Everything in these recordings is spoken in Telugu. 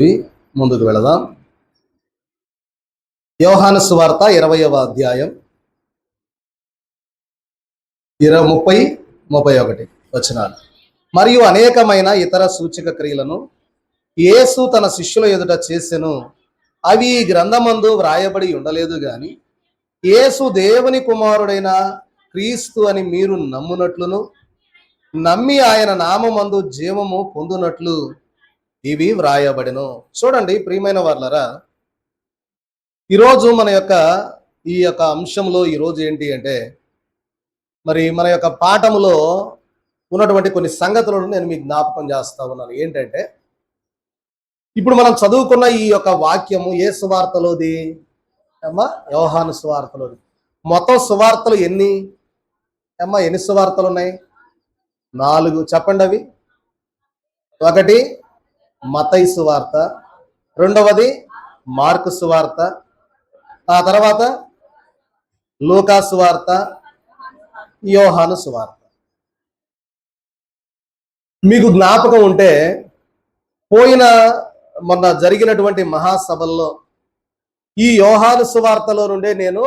ముందుకు వెళదాం. యోహాను సువార్త 20వ అధ్యాయం 30-31 వచనాలు. మరియు అనేకమైన ఇతర సూచక క్రియలను యేసు తన శిష్యుల ఎదుట చేసెను. అవి ఈ గ్రంథమందు వ్రాయబడి ఉండలేదు గాని యేసు దేవుని కుమారుడైన క్రీస్తు అని మీరు నమ్మునట్లును నమ్మి ఆయన నామమందు జీవము పొందునట్లు ఇవి వ్రాయబడిను. చూడండి ప్రియమైన వాళ్ళరా, ఈరోజు ఈ యొక్క అంశంలో ఈరోజు ఏంటి అంటే, మరి మన యొక్క పాఠములో ఉన్నటువంటి కొన్ని సంగతులను నేను మీకు జ్ఞాపకం చేస్తా ఉన్నాను. ఏంటంటే, ఇప్పుడు మనం చదువుకున్న ఈ యొక్క వాక్యము ఏ సువార్తలోది అమ్మా? యోహాను సువార్తలోది. మొత్తం సువార్తలు ఎన్ని సువార్తలు ఉన్నాయి? 4. చెప్పండి అవి. 1 మత్తయి సువార్త, 2వది మార్కు సువార్త, ఆ తర్వాత లూకా సువార్త, యోహాను సువార్త. మీకు జ్ఞాపకం ఉంటే మొన్న జరిగినటువంటి మహాసభల్లో ఈ యోహాను సువార్తలో నుండే నేను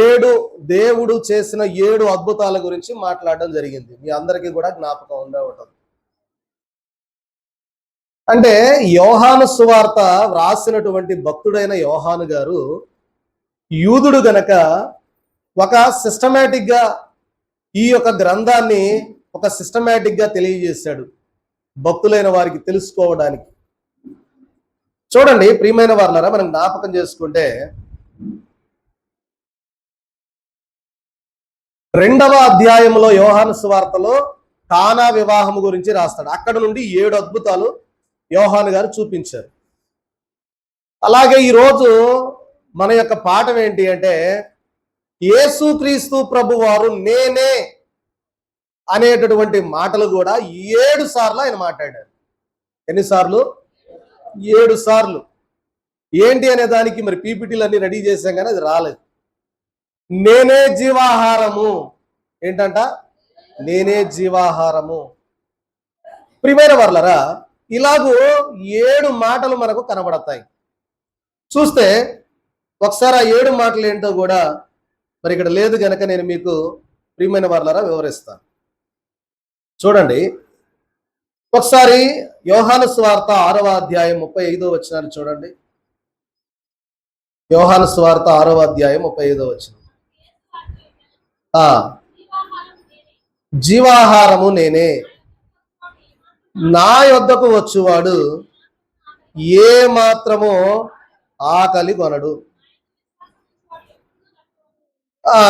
7 దేవుడు చేసిన 7 అద్భుతాల గురించి మాట్లాడడం జరిగింది. మీ అందరికీ కూడా జ్ఞాపకం ఉండే ఉంటుంది. అంటే యోహాను సువార్త వ్రాసినటువంటి భక్తుడైన యోహాను గారు యూదుడు గనక ఒక సిస్టమేటిక్ గా ఈ యొక్క గ్రంథాన్ని ఒక సిస్టమేటిక్ గా తెలియజేశాడు భక్తులైన వారికి తెలుసుకోవడానికి. చూడండి ప్రియమైన వారులారా, మనం జ్ఞాపకం చేసుకుంటే 2వ అధ్యాయంలో యోహాను సువార్తలో కానా వివాహము గురించి రాస్తాడు. అక్కడ నుండి 7 అద్భుతాలు యోహాను గారు చూపించారు. అలాగే ఈరోజు మన యొక్క పాఠం ఏంటి అంటే, యేసుక్రీస్తు ప్రభు వారు నేనే అనేటటువంటి మాటలు కూడా 7 సార్లు ఆయన మాట్లాడారు. ఎన్నిసార్లు? 7 సార్లు. ఏంటి అనే దానికి మరి పీపీటీలు అన్ని రెడీ చేశాం కానీ అది రాలేదు. నేనే జీవాహారము. ఏంటంట? నేనే జీవాహారము. ప్రియమైన వారలారా, ఇలాగూ 7 మాటలు మనకు కనబడతాయి. చూస్తే ఒకసారి ఆ 7 మాటలు ఏంటో కూడా మరి ఇక్కడ లేదు కనుక నేను మీకు ప్రియమైన వారలారా వివరిస్తాను. చూడండి ఒకసారి యోహాను సువార్త 6వ అధ్యాయం 35వ వచనాన్ని చూడండి. యోహాను సువార్త 6వ అధ్యాయం 35వ వచనం. జీవాహారము నేనే, నా యొద్దకు వచ్చువాడు ఏ మాత్రమో ఆకలి కొనడు.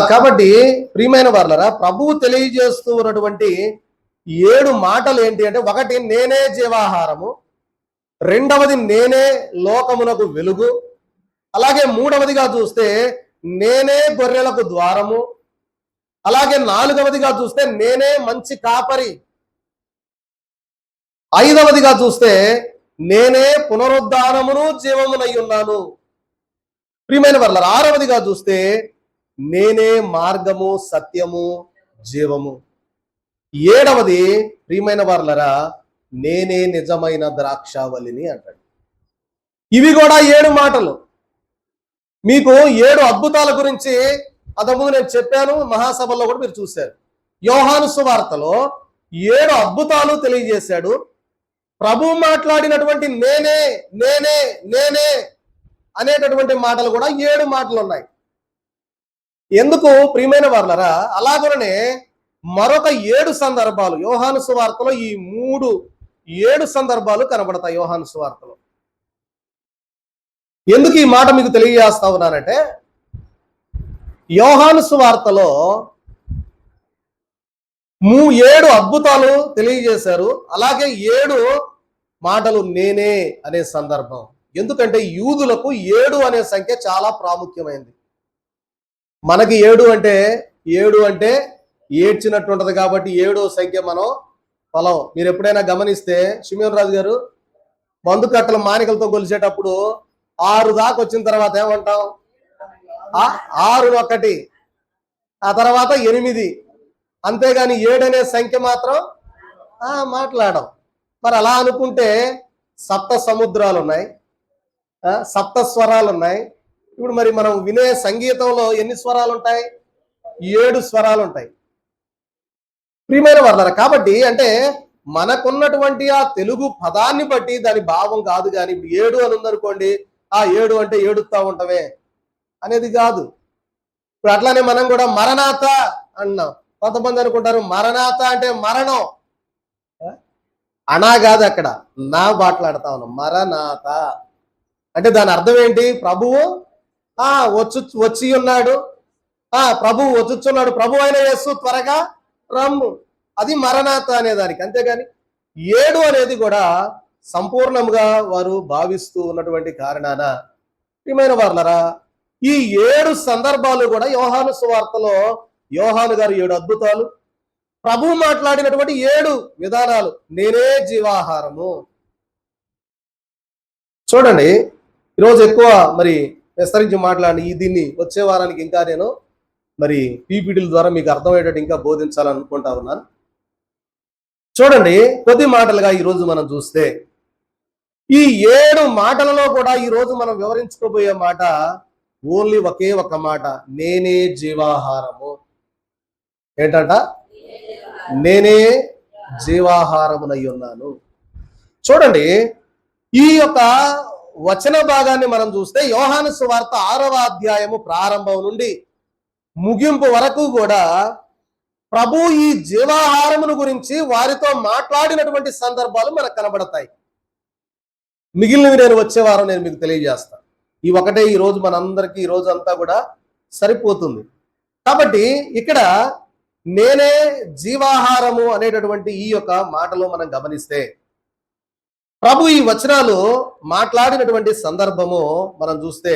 కాబట్టి ప్రియమైన వారలారా, ప్రభువు తెలియజేస్తూ ఉన్నటువంటి 7 మాటలు ఏంటి అంటే, 1 నేనే జీవాహారము, 2వది నేనే లోకమునకు వెలుగు, అలాగే 3వదిగా చూస్తే నేనే గొర్రెలకు ద్వారము, అలాగే 4వదిగా చూస్తే నేనే మంచి కాపరి, 5వదిగా చూస్తే నేనే పునరుద్ధానమును జీవమునై ఉన్నాను. ప్రియమైన వారలారా, 6వదిగా చూస్తే నేనే మార్గము సత్యము జీవము, 7వది ప్రియమైన వారలారా నేనే నిజమైన ద్రాక్షావళిని అంటాడు. ఇవి కూడా 7 మాటలు. మీకు 7 అద్భుతాల గురించి అంతకుముందు నేను చెప్పాను, మహాసభల్లో కూడా మీరు చూశారు. యోహాను సువార్తలో 7 అద్భుతాలు తెలియజేశాడు. ప్రభు మాట్లాడినటువంటి నేనే నేనే నేనే అనేటటువంటి మాటలు కూడా 7 మాటలు ఉన్నాయి. ఎందుకు ప్రియమైన వారలారా? అలాగనే మరొక 7 సందర్భాలు యోహాను సువార్తలో ఈ 7 సందర్భాలు కనబడతాయి. యోహాను సువార్తలో ఎందుకు ఈ మాట మీకు తెలియజేస్తా ఉన్నానంటే, యోహాను సువార్తలో 7 అద్భుతాలు తెలియజేశారు. అలాగే 7 మాటలు నేనే అనే సందర్భం. ఎందుకంటే యూదులకు 7 అనే సంఖ్య చాలా ప్రాముఖ్యమైనది. మనకి 7 అంటే ఏడ్చినట్టు ఉంటది కాబట్టి 7వ సంఖ్య మనం పొలం. మీరు ఎప్పుడైనా గమనిస్తే షిమియోన్ రాజు గారు మందు కట్టలు మానికలతో కొలిచేటప్పుడు 6 దాకా వచ్చిన తర్వాత ఏమంటాం? 6 1, ఆ తర్వాత 8, అంతేగాని 7 అనే సంఖ్య మాత్రం మాట్లాడం. మరి అలా అనుకుంటే సప్త సముద్రాలు ఉన్నాయి, సప్త స్వరాలు ఉన్నాయి. ఇప్పుడు మరి మనం వినే సంగీతంలో ఎన్ని స్వరాలు ఉంటాయి? 7 స్వరాలు ఉంటాయి. ప్రియమైన వర్ణారా, కాబట్టి అంటే మనకున్నటువంటి ఆ తెలుగు పదాన్ని బట్టి దాని భావం కాదు. కానీ 7 అని ఉందనుకోండి, ఆ 7 అంటే ఏడుస్తా ఉంటామే అనేది కాదు. ఇప్పుడు అట్లానే మనం కూడా మరణాత అన్నాం. కొంతమంది అనుకుంటారు మరణాత అంటే మరణం, అనా కాదు, అక్కడ నా మాట్లాడతా ఉన్నాం. మరణాత అంటే దాని అర్థం ఏంటి? ప్రభువు వచ్చి ఉన్నాడు, ప్రభువు వచ్చుచున్నాడు, ప్రభు అయిన యేసు త్వరగా రమ్ము. అది మరణాత అనేదానికి. అంతేగాని 7 అనేది కూడా సంపూర్ణంగా వారు భావిస్తూ ఉన్నటువంటి కారణాన ప్రియమైన వారలారా, ఈ 7 సందర్భాలు కూడా యోహాను సువార్తలో యోహాను గారు 7 అద్భుతాలు, ప్రభు మాట్లాడినటువంటి 7 విధానాలు. నేనే జీవాహారము. చూడండి, ఈరోజు ఎక్కువ మరి విస్తరించి మాట్లాడి దీన్ని వచ్చే వారానికి ఇంకా నేను మరి పీపీటీల ద్వారా మీకు అర్థమయ్యేటట్టు ఇంకా బోధించాలనుకుంటా ఉన్నాను. చూడండి, కొద్ది మాటలుగా ఈరోజు మనం చూస్తే ఈ 7 మాటలలో కూడా ఈరోజు మనం వివరించుకోబోయే మాట ఓన్లీ ఒకే ఒక మాట, నేనే జీవాహారము. ఏంటంట? నేనే జీవాహారమునై ఉన్నాను. చూడండి, ఈ యొక్క వచన భాగాన్ని మనం చూస్తే యోహాను సువార్త 6వ అధ్యాయము ప్రారంభం నుండి ముగింపు వరకు కూడా ప్రభు ఈ జీవాహారమును గురించి వారితో మాట్లాడినటువంటి సందర్భాలు మనకు కనబడతాయి. మిగిలినవి నేను వచ్చే వారం నేను మీకు తెలియజేస్తాను. ఈ ఒకటే ఈరోజు మనందరికీ ఈ రోజు అంతా కూడా సరిపోతుంది. కాబట్టి ఇక్కడ నేనే జీవాహారము అనేటటువంటి ఈ యొక్క మాటలో మనం గమనిస్తే ప్రభు ఈ వచనాలు మాట్లాడినటువంటి సందర్భము మనం చూస్తే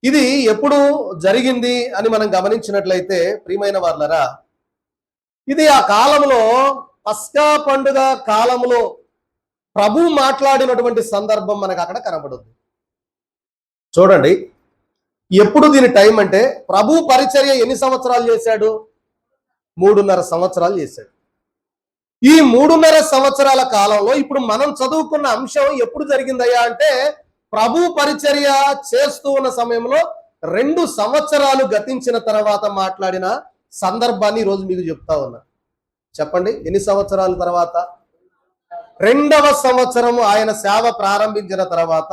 ఇది ఎప్పుడు జరిగింది అని మనం గమనించినట్లయితే ప్రియమైన వారలారా, ఇది ఆ కాలంలో పస్కా పండుగ కాలంలో ప్రభు మాట్లాడినటువంటి సందర్భం మనకు అక్కడ కనబడుతుంది. చూడండి, ఎప్పుడు దీని టైం అంటే ప్రభు పరిచర్య ఎన్ని సంవత్సరాలు చేశాడు? 3.5 సంవత్సరాలు చేశాడు. ఈ 3.5 సంవత్సరాల కాలంలో ఇప్పుడు మనం చదువుకున్న అంశం ఎప్పుడు జరిగిందయ్యా అంటే ప్రభు పరిచర్య చేస్తూ ఉన్న సమయంలో 2 సంవత్సరాలు గతించిన తర్వాత మాట్లాడిన సందర్భాన్ని ఈరోజు మీకు చెప్తా ఉన్నా. చెప్పండి, ఎన్ని సంవత్సరాల తర్వాత? 2వ సంవత్సరము ఆయన సేవ ప్రారంభించిన తర్వాత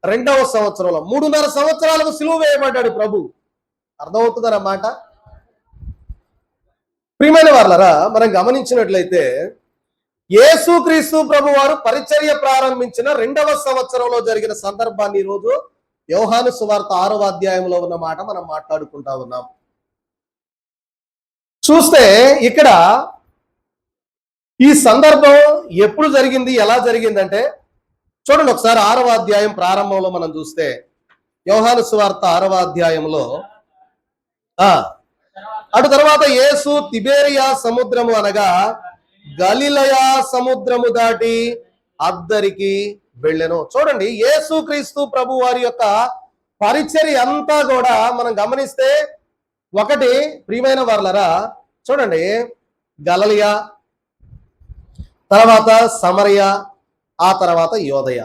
2వ సంవత్సరంలో 3.5 సంవత్సరాలకు సిలువ వేయబడ్డాడు ప్రభు. అర్థమవుతుందన్నమాట. ప్రియమైన వారలారా, మనం గమనించినట్లయితే యేసుక్రీస్తు ప్రభు వారు పరిచర్య ప్రారంభించిన 2వ సంవత్సరంలో జరిగిన సందర్భాన్ని ఈరోజు యోహాను సువార్త 6వ అధ్యాయంలో ఉన్న మాట మనం మాట్లాడుకుంటా ఉన్నాం. చూస్తే ఇక్కడ ఈ సందర్భం ఎప్పుడు జరిగింది, ఎలా జరిగిందంటే చూడండి ఒకసారి 6వ అధ్యాయం ప్రారంభంలో మనం చూస్తే యోహాను సువార్త 6వ అధ్యాయంలో అటు తర్వాత యేసు తిబేరియా సముద్రము అనగా గలిలయ సముద్రము దాటి అద్దరికి వెళ్ళెను. చూడండి, యేసుక్రీస్తు ప్రభు వారి యొక్క పరిచర్య అంతా కూడా మనం గమనిస్తే ఒకటి ప్రియమైన వారలారా, చూడండి, గలిలయ, తర్వాత సమరయ, ఆ తర్వాత యోదయ.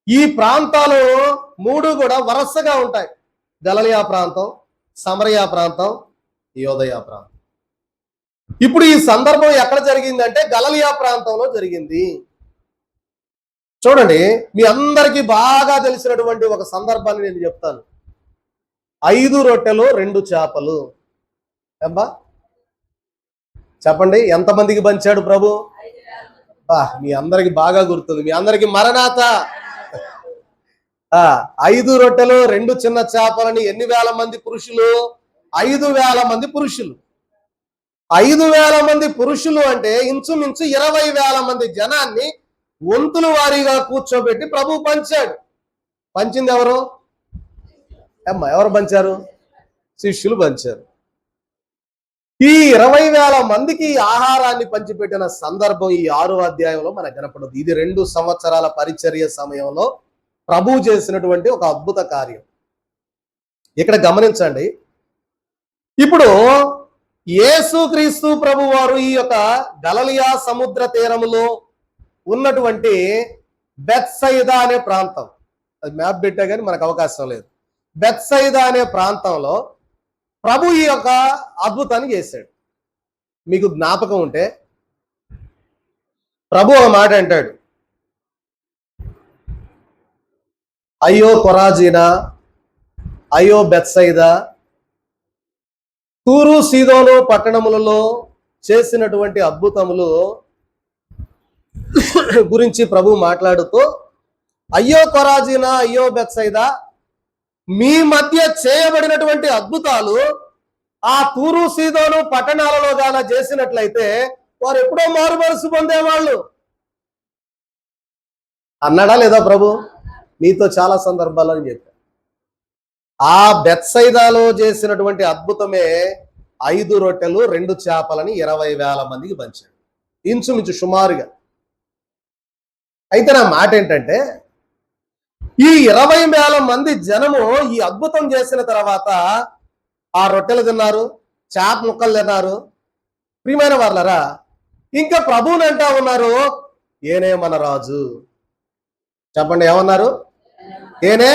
ఈ ప్రాంతాలు 3 కూడా వరుసగా ఉంటాయి. గలిలయ ప్రాంతం, సమరయ ప్రాంతం, యోదయ ప్రాంతం. ఇప్పుడు ఈ సందర్భం ఎక్కడ జరిగిందంటే గలిలయ ప్రాంతంలో జరిగింది. చూడండి, మీ అందరికీ బాగా తెలిసినటువంటి ఒక సందర్భాన్ని నేను చెప్తాను. 5 రొట్టెలు 2 చేపలు. ఏమ్మా చెప్పండి, ఎంతమందికి పంచాడు ప్రభు? మీ అందరికి బాగా గుర్తుంది. మీ అందరికి మరణాత. 5 రొట్టెలు 2 చిన్న చేపలని ఎన్ని వేల మంది పురుషులు? 5,000 మంది పురుషులు. 5,000 మంది పురుషులు అంటే ఇంచుమించు 20,000 మంది జనాన్ని వంతుల వారీగా కూర్చోబెట్టి ప్రభు పంచాడు. పంచింది ఎవరు? ఎవరు పంచారు? శిష్యులు పంచారు. ఈ 20,000 మందికి ఆహారాన్ని పంచిపెట్టిన సందర్భం ఈ 6వ అధ్యాయంలో మనకు కనపడదు. ఇది 2 సంవత్సరాల పరిచర్య సమయంలో ప్రభు చేసినటువంటి ఒక అద్భుత కార్యం. ఇక్కడ గమనించండి, ఇప్పుడు యేసుక్రీస్తు ప్రభు వారు ఈ యొక్క గలిలయ సముద్ర తీరములో ఉన్నటువంటి బెత్సయిదా అనే ప్రాంతం, అది మ్యాప్ పెట్టా కానీ మనకు అవకాశం లేదు. బెత్సయిదా అనే ప్రాంతంలో ప్రభు ఈ యొక్క అద్భుతాన్ని చేశాడు. మీకు జ్ఞాపకం ఉంటే ప్రభు ఒక మాట అంటాడు, అయ్యో కొరాజీనా, అయ్యో బెత్సయిదా, తూరు సీదోను పట్టణములలో చేసినటువంటి అద్భుతములు గురించి ప్రభు మాట్లాడుతూ, అయ్యో కొరాజీనా, అయ్యో బెత్సయిదా, మీ మధ్య చేయబడినటువంటి అద్భుతాలు ఆ తూరు సీదోను పట్టణాలలో గాన చేసినట్లయితే వారు ఎప్పుడో మారు మనసు పొందేవాళ్ళు అన్నాడా లేదా ప్రభు? మీతో చాలా సందర్భాలని చెప్పారు. ఆ బెత్సయిదాలో చేసినటువంటి అద్భుతమే 5 రొట్టెలు 2 చేపలని 20,000 మందికి పంచాడు, ఇంచుమించు సుమారుగా. అయితే నా మాట ఏంటంటే, ఈ 20,000 మంది జనము ఈ అద్భుతం చేసిన తర్వాత ఆ రొట్టెలు తిన్నారు, చేప ముక్కలు తిన్నారు. ప్రియమైన వాళ్ళరా, ఇంకా ప్రభువుని అంటా ఉన్నారు, ఏనే మన రాజు. చెప్పండి, ఏమన్నారు? ఏనే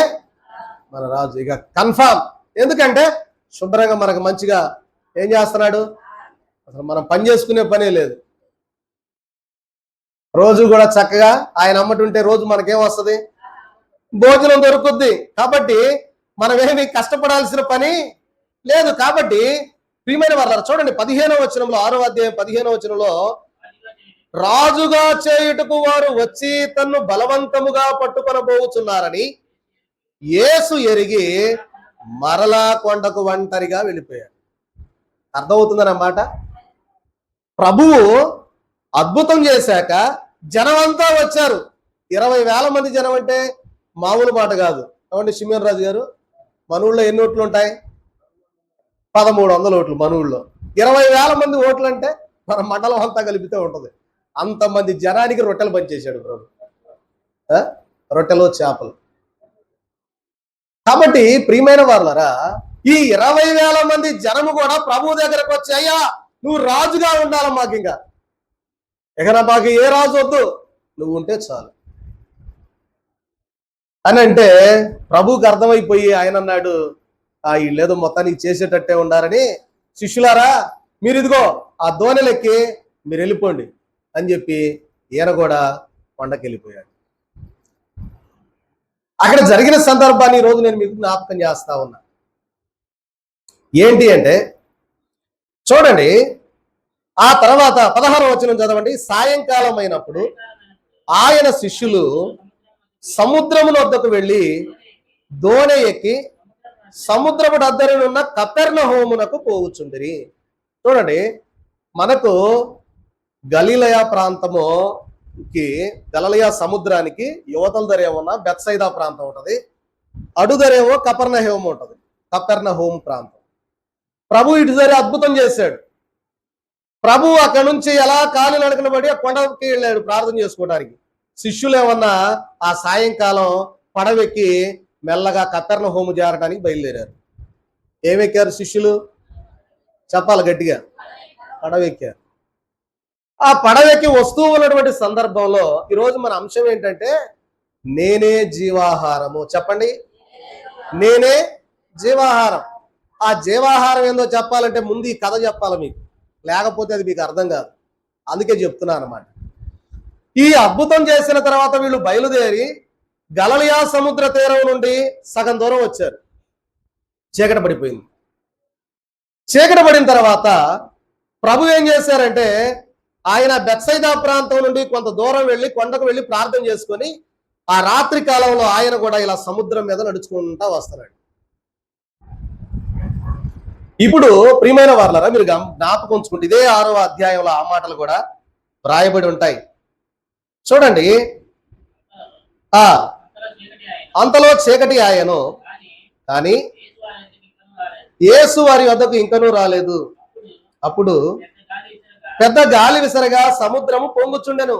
మన రాజు. ఇక కన్ఫామ్. ఎందుకంటే శుభ్రంగా మనకు మంచిగా ఏం చేస్తున్నాడు, అసలు మనం పని చేసుకునే పనే లేదు. రోజు కూడా చక్కగా ఆయన అమ్మటుంటే రోజు మనకేం వస్తుంది? భోజనం దొరుకుద్ది. కాబట్టి మనమేమి కష్టపడాల్సిన పని లేదు. కాబట్టి ప్రియమైన వాళ్ళ చూడండి, 15వ వచనంలో, 6వ అధ్యాయం 15వ వచనంలో, రాజుగా చేయుటకు వారు వచ్చి తన్ను బలవంతముగా పట్టుకొనబోచున్నారని యేసు ఎరిగి మరలా కొండకు ఒంటరిగా వెళ్ళిపోయాడు. అర్థమవుతుందన్నమాట. ప్రభువు అద్భుతం చేశాక జనమంతా వచ్చారు. 20,000 మంది జనం అంటే మామూలు మాట కాదు. ఏమంటే సిమియన్ రాజు గారు, మన ఊళ్ళో ఎన్ని ఓట్లు ఉంటాయి? 1300 ఓట్లు మన ఊళ్ళో. 20,000 మంది ఓట్లు అంటే మన మండలం అంతా కలిపితే ఉంటుంది. అంతమంది జనానికి రొట్టెలు పంచేశాడు ప్రభు, రొట్టెలు చేపలు. కాబట్టి ప్రియమైన వాళ్ళరా, ఈ 20,000 మంది జనము కూడా ప్రభు దగ్గరకు వచ్చి, అయ్యా నువ్వు రాజుగా ఉండాలి మాకు, ఇంకా ఎక్కడ మాకు ఏ రాజు వద్దు, నువ్వు ఉంటే చాలు అని అంటే ప్రభువుకి అర్థమైపోయి ఆయన అన్నాడు, వీళ్ళేదో మొత్తానికి చేసేటట్టే ఉండారని, శిష్యులారా మీరు ఇదిగో ఆ దోణెలెక్కి మీరు వెళ్ళిపోండి అని చెప్పి ఈయన కూడా కొండకి వెళ్ళిపోయాడు. అక్కడ జరిగిన సందర్భాన్ని ఈరోజు నేను మీకు జ్ఞాపకం చేస్తా ఉన్నా. ఏంటి అంటే చూడండి, ఆ తర్వాత 16వ వచనం చదవండి. సాయంకాలం అయినప్పుడు ఆయన శిష్యులు సముద్రముల వద్దకు వెళ్ళి దోణె ఎక్కి సముద్రపు అద్దరినున్న కపెర్నహూమునకు పోవుచుండిరి. చూడండి, మనకు గలిలయ ప్రాంతముకి, గలిలయ సముద్రానికి యువతల దరేమో బెత్సయిదా ప్రాంతం ఉంటుంది, అడుదరేమో కపెర్నహూము ఉంటుంది. కపెర్నహూము ప్రాంతం. ప్రభు ఇటు సరే అద్భుతం చేశాడు. ప్రభు అక్కడి నుంచి ఎలా కాలు నడకనబడి ఆ కొండకి వెళ్ళాడు ప్రార్థన చేసుకోవడానికి. శిష్యులు ఏమన్నా ఆ సాయంకాలం పడవెక్కి మెల్లగా కపెర్నహూము చేరడానికి బయలుదేరారు. ఏమెక్కారు శిష్యులు? చెప్పాలి గట్టిగా. పడవెక్కారు. ఆ పడవెక్కి వస్తూ ఉన్నటువంటి సందర్భంలో ఈరోజు మన అంశం ఏంటంటే, నేనే జీవాహారము. చెప్పండి, నేనే జీవాహారం. ఆ జీవాహారం ఏందో చెప్పాలంటే ముందు ఈ కథ చెప్పాలి మీకు, లేకపోతే అది మీకు అర్థం కాదు. అందుకే చెప్తున్నాను అన్నమాట. ఈ అద్భుతం చేసిన తర్వాత వీళ్ళు బయలుదేరి గలిలయ సముద్ర తీరం నుండి సగం దూరం వచ్చారు. చీకటి పడిపోయింది. చీకటి పడిన తర్వాత ప్రభు ఏం చేశారంటే, ఆయన బెత్సయిదా ప్రాంతం నుండి కొంత దూరం వెళ్ళి కొండకు వెళ్ళి ప్రార్థన చేసుకొని ఆ రాత్రి కాలంలో ఆయన కూడా ఇలా సముద్రం మీద నడుచుకుంటా వస్తున్నాడు. ఇప్పుడు ప్రియమైన వారలారా, మీరు జ్ఞాపకం ఉంచుకుంటే ఇదే 6వ అధ్యాయంలో ఆ మాటలు కూడా వ్రాయబడి ఉంటాయి. చూడండి, అంతలో చీకటి ఆయను, కానీ యేసు వారి వద్దకు ఇంకనూ రాలేదు. అప్పుడు పెద్ద గాలి విసరగా సముద్రము పొంగుచుండెను.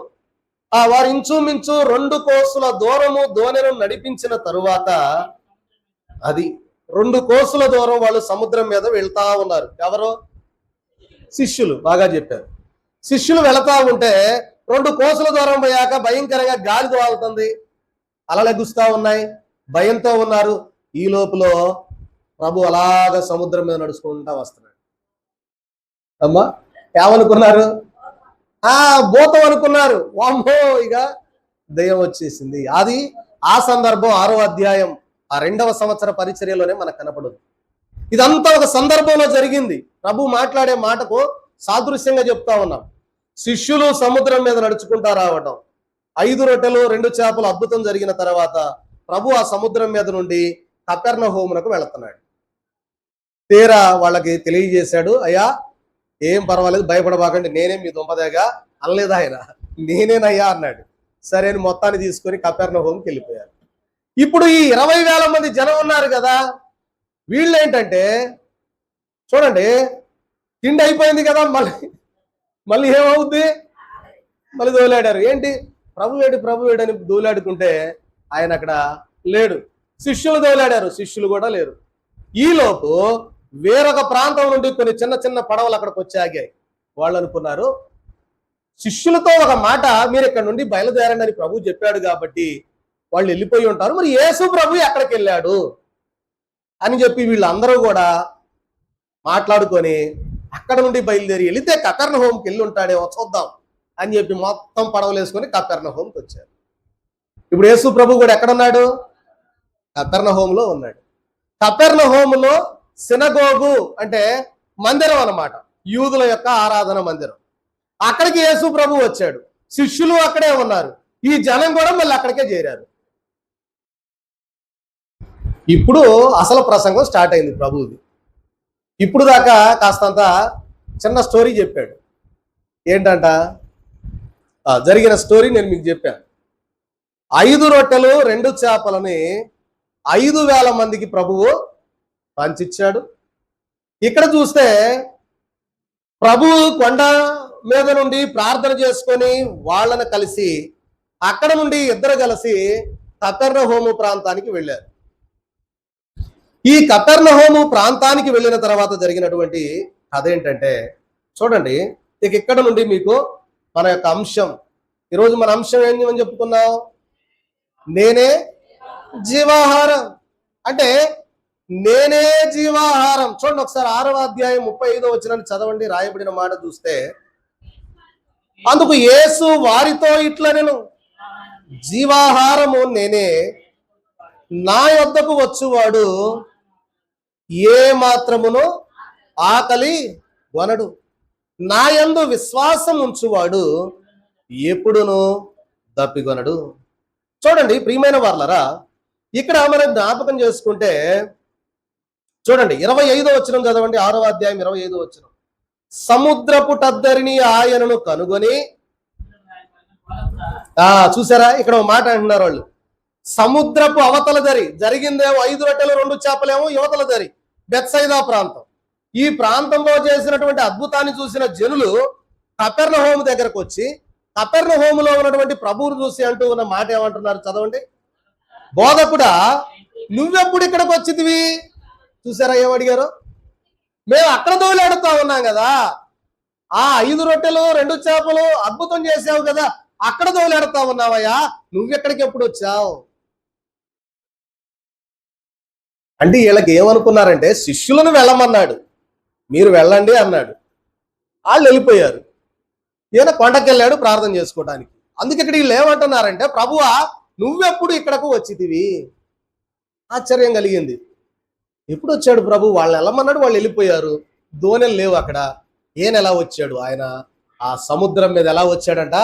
వారు ఇంచుమించు 2 కోసుల దూరము దోణెను నడిపించిన తరువాత, అది 2 కోసుల దూరం వాళ్ళు సముద్రం మీద వెళ్తా ఉన్నారు. ఎవరు? శిష్యులు. బాగా చెప్పారు. శిష్యులు వెళతా ఉంటే 2 కోసుల దూరం పోయాక భయంకరంగా గాలి తోలుతుంది, అలలు ఎగుస్తా ఉన్నాయి, భయంతో ఉన్నారు. ఈ లోపల ప్రభు అలాగ సముద్రం మీద నడుచుకుంటా వస్తున్నాడు. అమ్మా ఏమనుకున్నారు? భూతం అనుకున్నారు. వామ్మో, ఇక దయ్యం వచ్చేసింది. అది ఆ సందర్భం 6వ అధ్యాయం 2వ సంవత్సర పరిచర్యలోనే మనకు కనపడుతుంది. ఇదంతా ఒక సందర్భంలో జరిగింది. ప్రభు మాట్లాడే మాటకు సాదృశ్యంగా చెప్తా ఉన్నాం. శిష్యులు సముద్రం మీద నడుచుకుంటా రావటం, 5 రొట్టెలు 2 చేపలు అద్భుతం జరిగిన తర్వాత ప్రభు ఆ సముద్రం మీద నుండి కపెర్నహూమునకు వెళుతున్నాడు. తీరా వాళ్ళకి తెలియజేశాడు, అయ్యా ఏం పర్వాలేదు, భయపడబాకండి, నేనే మీ దుంపదేగా అనలేదా ఆయన, నేనేనయ్యా అన్నాడు. సరే అని మొత్తాన్ని తీసుకొని కపెర్నహూముకి వెళ్ళిపోయారు. ఇప్పుడు ఈ 20,000 మంది జనం ఉన్నారు కదా, వీళ్ళు ఏంటంటే చూడండి, తిండి అయిపోయింది కదా, మళ్ళీ ఏమవుద్ది, మళ్ళీ దోలాడారు. ఏంటి ప్రభు ఏడు అని దోలాడుకుంటే ఆయన అక్కడ లేడు. శిష్యులు దోలాడారు, శిష్యులు కూడా లేరు. ఈలోపు వేరొక ప్రాంతం నుండి కొన్ని చిన్న చిన్న పడవలు అక్కడికి వచ్చి ఆగాయి. వాళ్ళు అనుకున్నారు, శిష్యులతో ఒక మాట, మీరు ఇక్కడ నుండి బయలుదేరండి అని ప్రభు చెప్పాడు కాబట్టి వాళ్ళు వెళ్ళిపోయి ఉంటారు, మరి యేసు ప్రభు ఎక్కడికి వెళ్ళాడు అని చెప్పి వీళ్ళందరూ కూడా మాట్లాడుకొని అక్కడ నుండి బయలుదేరి వెళితే కపెర్నహూముకి వెళ్ళి ఉంటాడేమో చూద్దాం అని చెప్పి మొత్తం పడవలు వేసుకొని కపెర్నహూముకి వచ్చారు. ఇప్పుడు యేసు ప్రభు కూడా ఎక్కడున్నాడు? కపెర్నహూములో ఉన్నాడు. కపెర్నహూములో సినగోగు అంటే మందిరం అన్నమాట, యూదుల యొక్క ఆరాధన మందిరం. అక్కడికి యేసు ప్రభు వచ్చాడు, శిష్యులు అక్కడే ఉన్నారు, ఈ జనం కూడా మళ్ళీ అక్కడికే చేరారు. ఇప్పుడు అసలు ప్రసంగం స్టార్ట్ అయింది ప్రభువుది. ఇప్పుడు దాకా కాస్తంత చిన్న స్టోరీ చెప్పాడు. ఏంటంట జరిగిన స్టోరీ నేను మీకు చెప్పాను. 5 రొట్టెలు 2 చేపలని 5,000 మందికి ప్రభువు పంచిచ్చాడు. ఇక్కడ చూస్తే ప్రభు కొండ మీద నుండి ప్రార్థన చేసుకొని వాళ్ళని కలిసి అక్కడ నుండి ఇద్దరు కలిసి కపెర్నహూము ప్రాంతానికి వెళ్ళారు. ఈ కపెర్నహూము ప్రాంతానికి వెళ్ళిన తర్వాత జరిగినటువంటి కథ ఏంటంటే చూడండి, ఇక ఇక్కడ నుండి మీకు మన యొక్క అంశం, ఈరోజు మన అంశం ఏంటి చెప్పుకున్నాం, నేనే జీవాహారం. అంటే నేనే జీవాహారం. చూడండి ఒకసారి 6వ అధ్యాయం 35వ వచనాన్ని చదవండి. రాయబడిన మాట చూస్తే, అందుకు యేసు వారితో ఇట్లా, నేను జీవాహారము నేనే, నా యొద్దకు వచ్చువాడు ఏ మాత్రమును ఆకలి కొనడు, నా యందు విశ్వాసం ఉంచువాడు ఎప్పుడును దప్పికొనడు. చూడండి ప్రియమైన వారలారా, ఇక్కడ మనం జ్ఞాపకం చేసుకుంటే చూడండి 25వ వచనం చదవండి. 6వ అధ్యాయం 25వ వచనం. సముద్రపు టద్దరిని ఆయనను కనుగొని, చూసారా ఇక్కడ మాట అంటున్నారు వాళ్ళు, సముద్రపు అవతల దరి, జరిగిందేమో 5 రొట్టెలు 2 చేపలేమో యువతల దరి, బెత్సైదా ప్రాంతం. ఈ ప్రాంతంలో చేసినటువంటి అద్భుతాన్ని చూసిన జనులు కపెర్నహూము దగ్గరకు వచ్చి కపెర్నహూములో ఉన్నటువంటి ప్రభువును చూసి అంటూ ఉన్న మాట ఏమంటున్నారు చదవండి. బోధకుడా, నువ్వెప్పుడు ఇక్కడికి వచ్చితివి? చూసారా ఏమడిగారు? మేము అక్కడ దోలాడుతా ఉన్నాం కదా, ఆ 5 రొట్టెలు 2 చేపలు అద్భుతం చేసావు కదా, అక్కడ దోలాడుతా ఉన్నావయ్యా, నువ్వెక్కడికి ఎప్పుడు వచ్చావు అంటే వీళ్ళకి ఏమనుకున్నారంటే శిష్యులను వెళ్ళమన్నాడు, మీరు వెళ్ళండి అన్నాడు. వాళ్ళు వెళ్ళిపోయారు. ఈయన కొండకి వెళ్ళాడు ప్రార్థన చేసుకోవడానికి. అందుకే ఇక్కడ వీళ్ళు ఏమంటున్నారంటే, ప్రభువా నువ్వెప్పుడు ఇక్కడకు వచ్చితివి? ఆశ్చర్యం కలిగింది. ఎప్పుడు వచ్చాడు ప్రభు? వాళ్ళు వెళ్ళమన్నాడు, వాళ్ళు వెళ్ళిపోయారు, దోణెలు లేవు అక్కడ. ఈయన ఎలా వచ్చాడు? ఆయన ఆ సముద్రం మీద ఎలా వచ్చాడంట?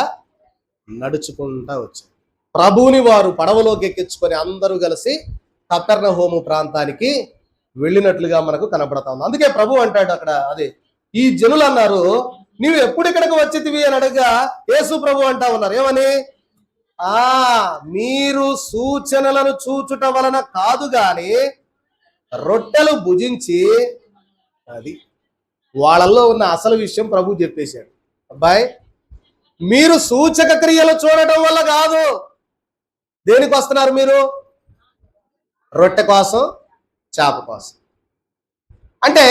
నడుచుకుంటా వచ్చాడు. ప్రభువుని వారు పడవలోకి ఎక్కించుకొని అందరూ కలిసి కపెర్నహూము ప్రాంతానికి వెళ్ళినట్లుగా మనకు కనపడతా ఉంది. అందుకే ప్రభు అంటాడు అక్కడ, అదే ఈ జనులు అన్నారు, నీవు ఎప్పుడు ఇక్కడికి వచ్చితివి అని అడగగా యేసు ప్రభు అంటా ఉన్నారు, ఏమని? మీరు సూచనలను చూచుట వలన కాదు గాని రొట్టెలు భుజించి, అది వాళ్ళల్లో ఉన్న అసలు విషయం ప్రభు చెప్పేశాడు. అబ్బాయి, మీరు సూచక క్రియలు చూడటం వల్ల కాదు. దేనికి వస్తున్నారు మీరు? రొట్టె కోసం, చేప కోసం. అంటే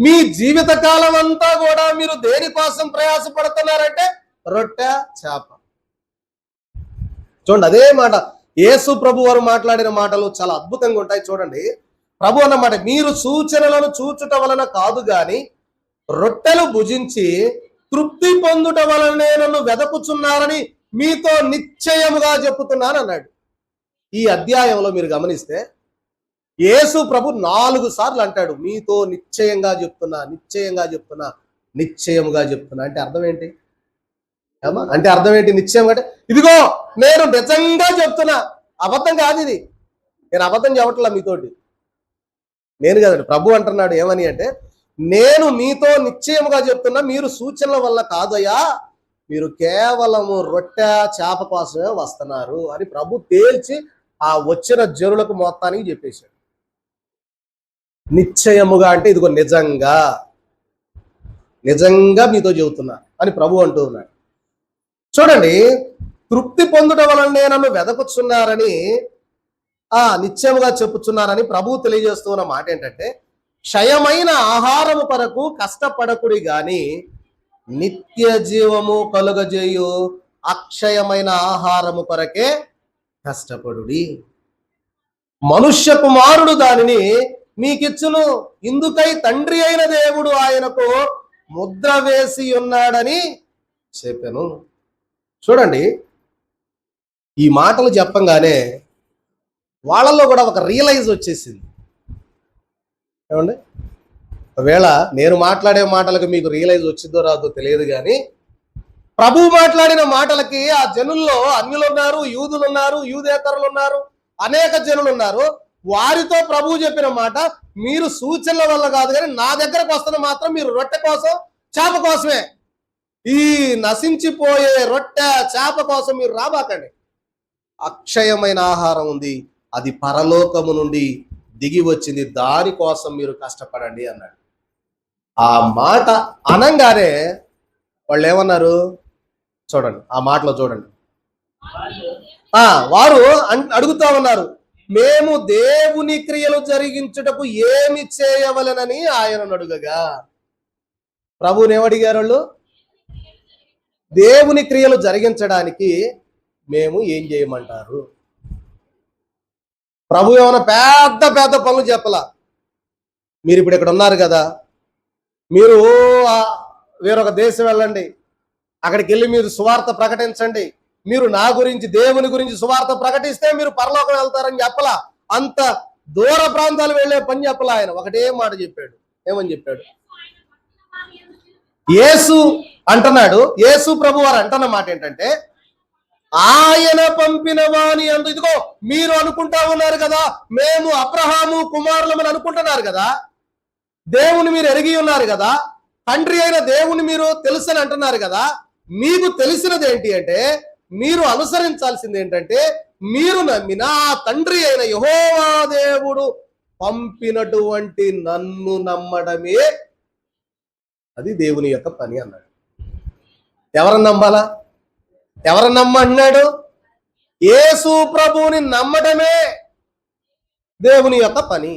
మీ జీవిత కాలం అంతా కూడా మీరు దేనికోసం ప్రయాసపడుతున్నారంటే రొట్టె చేప. చూడండి, అదే మాట యేసు ప్రభు వారు మాట్లాడిన మాటలు చాలా అద్భుతంగా ఉంటాయి. చూడండి, ప్రభు అన్నమాట, మీరు సూచనలను చూచుట వలన కాదు గాని రొట్టెలు భుజించి తృప్తి పొందుట వలనే నన్ను వెదకుచున్నారని మీతో నిశ్చయముగా చెప్పుతున్నాను అన్నాడు. ఈ అధ్యాయంలో మీరు గమనిస్తే యేసు ప్రభు 4 సార్లు అంటాడు, మీతో నిశ్చయంగా చెప్తున్నా, నిశ్చయంగా చెప్తున్నా, నిశ్చయముగా చెప్తున్నా. అంటే అర్థం ఏంటి? అంటే అర్థం ఏంటి? నిశ్చయం అంటే ఇదిగో నేను నిజంగా చెప్తున్నా, అబద్ధం కాదు ఇది. నేను అబద్ధం చెప్పట్లా మీతోటి, నేను కదండి, ప్రభు అంటున్నాడు. ఏమని అంటే, నేను మీతో నిశ్చయముగా చెప్తున్నా, మీరు సూచనల వల్ల కాదయ్యా, మీరు కేవలము రొట్టె చేప కోసమే వస్తున్నారు అని ప్రభు తేల్చి ఆ వచ్చిన జనులకు మొత్తానికి చెప్పేశాడు. నిశ్చయముగా అంటే ఇదిగో నిజంగా, నిజంగా మీతో చెబుతున్నా అని ప్రభు అంటూ ఉన్నాడు. చూడండి, తృప్తి పొందుట వలన నన్ను వెదకుచున్నారని నిశ్చయముగా చెప్పుచున్నారని ప్రభు తెలియజేస్తూ ఉన్న మాట ఏంటంటే, క్షయమైన ఆహారము కొరకు కష్టపడకుడి గాని నిత్య జీవము కలుగజేయు అక్షయమైన ఆహారము కొరకే కష్టపడుడి. మనుష్య కుమారుడు దానిని మీకిచ్చును, ఇందుకై తండ్రి అయిన దేవుడు ఆయనకు ముద్ర వేసి ఉన్నాడని చెప్పాను. చూడండి, ఈ మాటలు చెప్పంగానే వాళ్ళల్లో కూడా ఒక రియలైజ్ వచ్చేసింది. ఏమండి, ఒకవేళ నేను మాట్లాడే మాటలకు మీకు రియలైజ్ వచ్చిందో రాదో తెలియదు, కానీ ప్రభు మాట్లాడిన మాటలకి ఆ జనుల్లో అన్యులు ఉన్నారు, యూదులు ఉన్నారు, యూదేతరులు ఉన్నారు, అనేక జనులు ఉన్నారు. వారితో ప్రభు చెప్పిన మాట, మీరు సూచనల వల్ల కాదు కానీ నా దగ్గరకు వస్తున్న మాత్రం మీరు రొట్టె కోసం చేప కోసమే. ఈ నశించిపోయే రొట్టె చేప కోసం మీరు రాబాకండి. అక్షయమైన ఆహారం ఉంది, అది పరలోకము నుండి దిగి వచ్చింది, దానికోసం మీరు కష్టపడండి అన్నాడు. ఆ మాట అనంగానే వాళ్ళు ఏమన్నారు చూడండి, ఆ మాటలో చూడండి. వారు అడుగుతా ఉన్నారు, మేము దేవుని క్రియలు జరిగించుటకు ఏమి చేయవలెనని ఆయనను అడుగగా, ప్రభువుని ఏమడిగారు వాళ్ళు? దేవుని క్రియలు జరిగించడానికి మేము ఏం చేయమంటారు? ప్రభు ఏమైనా పెద్ద పెద్ద పనులు చెప్పలా. మీరు ఇప్పుడు ఇక్కడ ఉన్నారు కదా, మీరు వేరొక దేశం వెళ్ళండి, అక్కడికి వెళ్ళి మీరు సువార్త ప్రకటించండి, మీరు నా గురించి దేవుని గురించి సువార్త ప్రకటిస్తే మీరు పరలోకం వెళ్తారని చెప్పలా. అంత దూర ప్రాంతాలు వెళ్ళే పని చెప్పలా. ఆయన ఒకటే మాట చెప్పాడు. ఏమని చెప్పాడు? యేసు అంటున్నాడు, యేసు ప్రభు వారు అంటున్న మాట ఏంటంటే, ఆయన పంపిన వాని అందు, ఇదిగో మీరు అనుకుంటా ఉన్నారు కదా మేము అబ్రహాము కుమారులమని అనుకుంటున్నారు కదా, దేవుని మీరు ఎరిగి ఉన్నారు కదా, తండ్రి అయిన దేవుని మీరు తెలుసని అంటున్నారు కదా, మీకు తెలిసినది ఏంటి అంటే, మీరు అనుసరించాల్సింది ఏంటంటే, మీరు నమ్మిన ఆ తండ్రి అయిన యెహోవా దేవుడు పంపినటువంటి నన్ను నమ్మడమే అది దేవుని యొక్క పని అన్నాడు. ఎవరని నమ్మాలా? ఎవరని నమ్మన్నాడు? యేసు ప్రభువుని నమ్మడమే దేవుని యొక్క పని.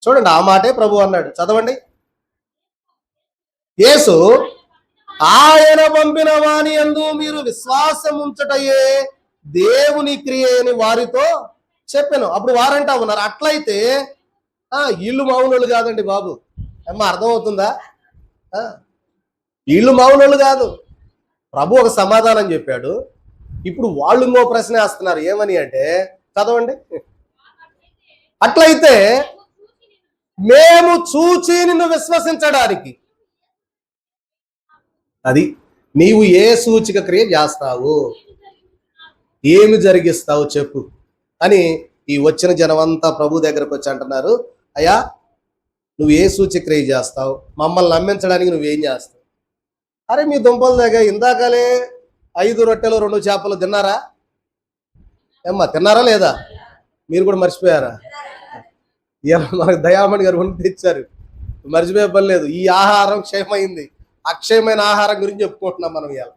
చూడండి, ఆ మాటే ప్రభు అన్నాడు. చదవండి. యేసు ఆయన పంపిన వాని యందు మీరు విశ్వాసం ఉంచటయే దేవుని క్రియ అని వారితో చెప్పాను. అప్పుడు వారంటా ఉన్నారు, అట్లయితే వీళ్ళు మౌనులు కాదండి బాబు. అర్థమవుతుందా? వీళ్ళు మౌనులు కాదు. ప్రభు ఒక సమాధానం చెప్పాడు, ఇప్పుడు వాళ్ళు ఇంకో ప్రశ్న వేస్తున్నారు. ఏమని అంటే, చదవండి. అట్లయితే మేము చూచి నిన్ను విశ్వసించడానికి, అది నీవు ఏ సూచిక క్రియ చేస్తావు, ఏమి జరిగిస్తావు చెప్పు అని ఈ వచ్చిన జనమంతా ప్రభు దగ్గరకు వచ్చి అంటున్నారు, అయ్యా నువ్వు ఏ సూచిక క్రియ చేస్తావు, మమ్మల్ని నమ్మించడానికి నువ్వేం చేస్తావు? అరే మీ దుంపల దగ్గర ఇందాకలే 5 రొట్టెలు 2 చేపలు తిన్నారా? ఏమ్మా తిన్నారా లేదా? మీరు కూడా మర్చిపోయారా? మనకు దయామణి గారు వండి తెచ్చారు, మర్చిపోయే పని లేదు. ఈ ఆహారం క్షయమైంది, అక్షయమైన ఆహారం గురించి చెప్పుకుంటున్నాం మనం. ఇవాళ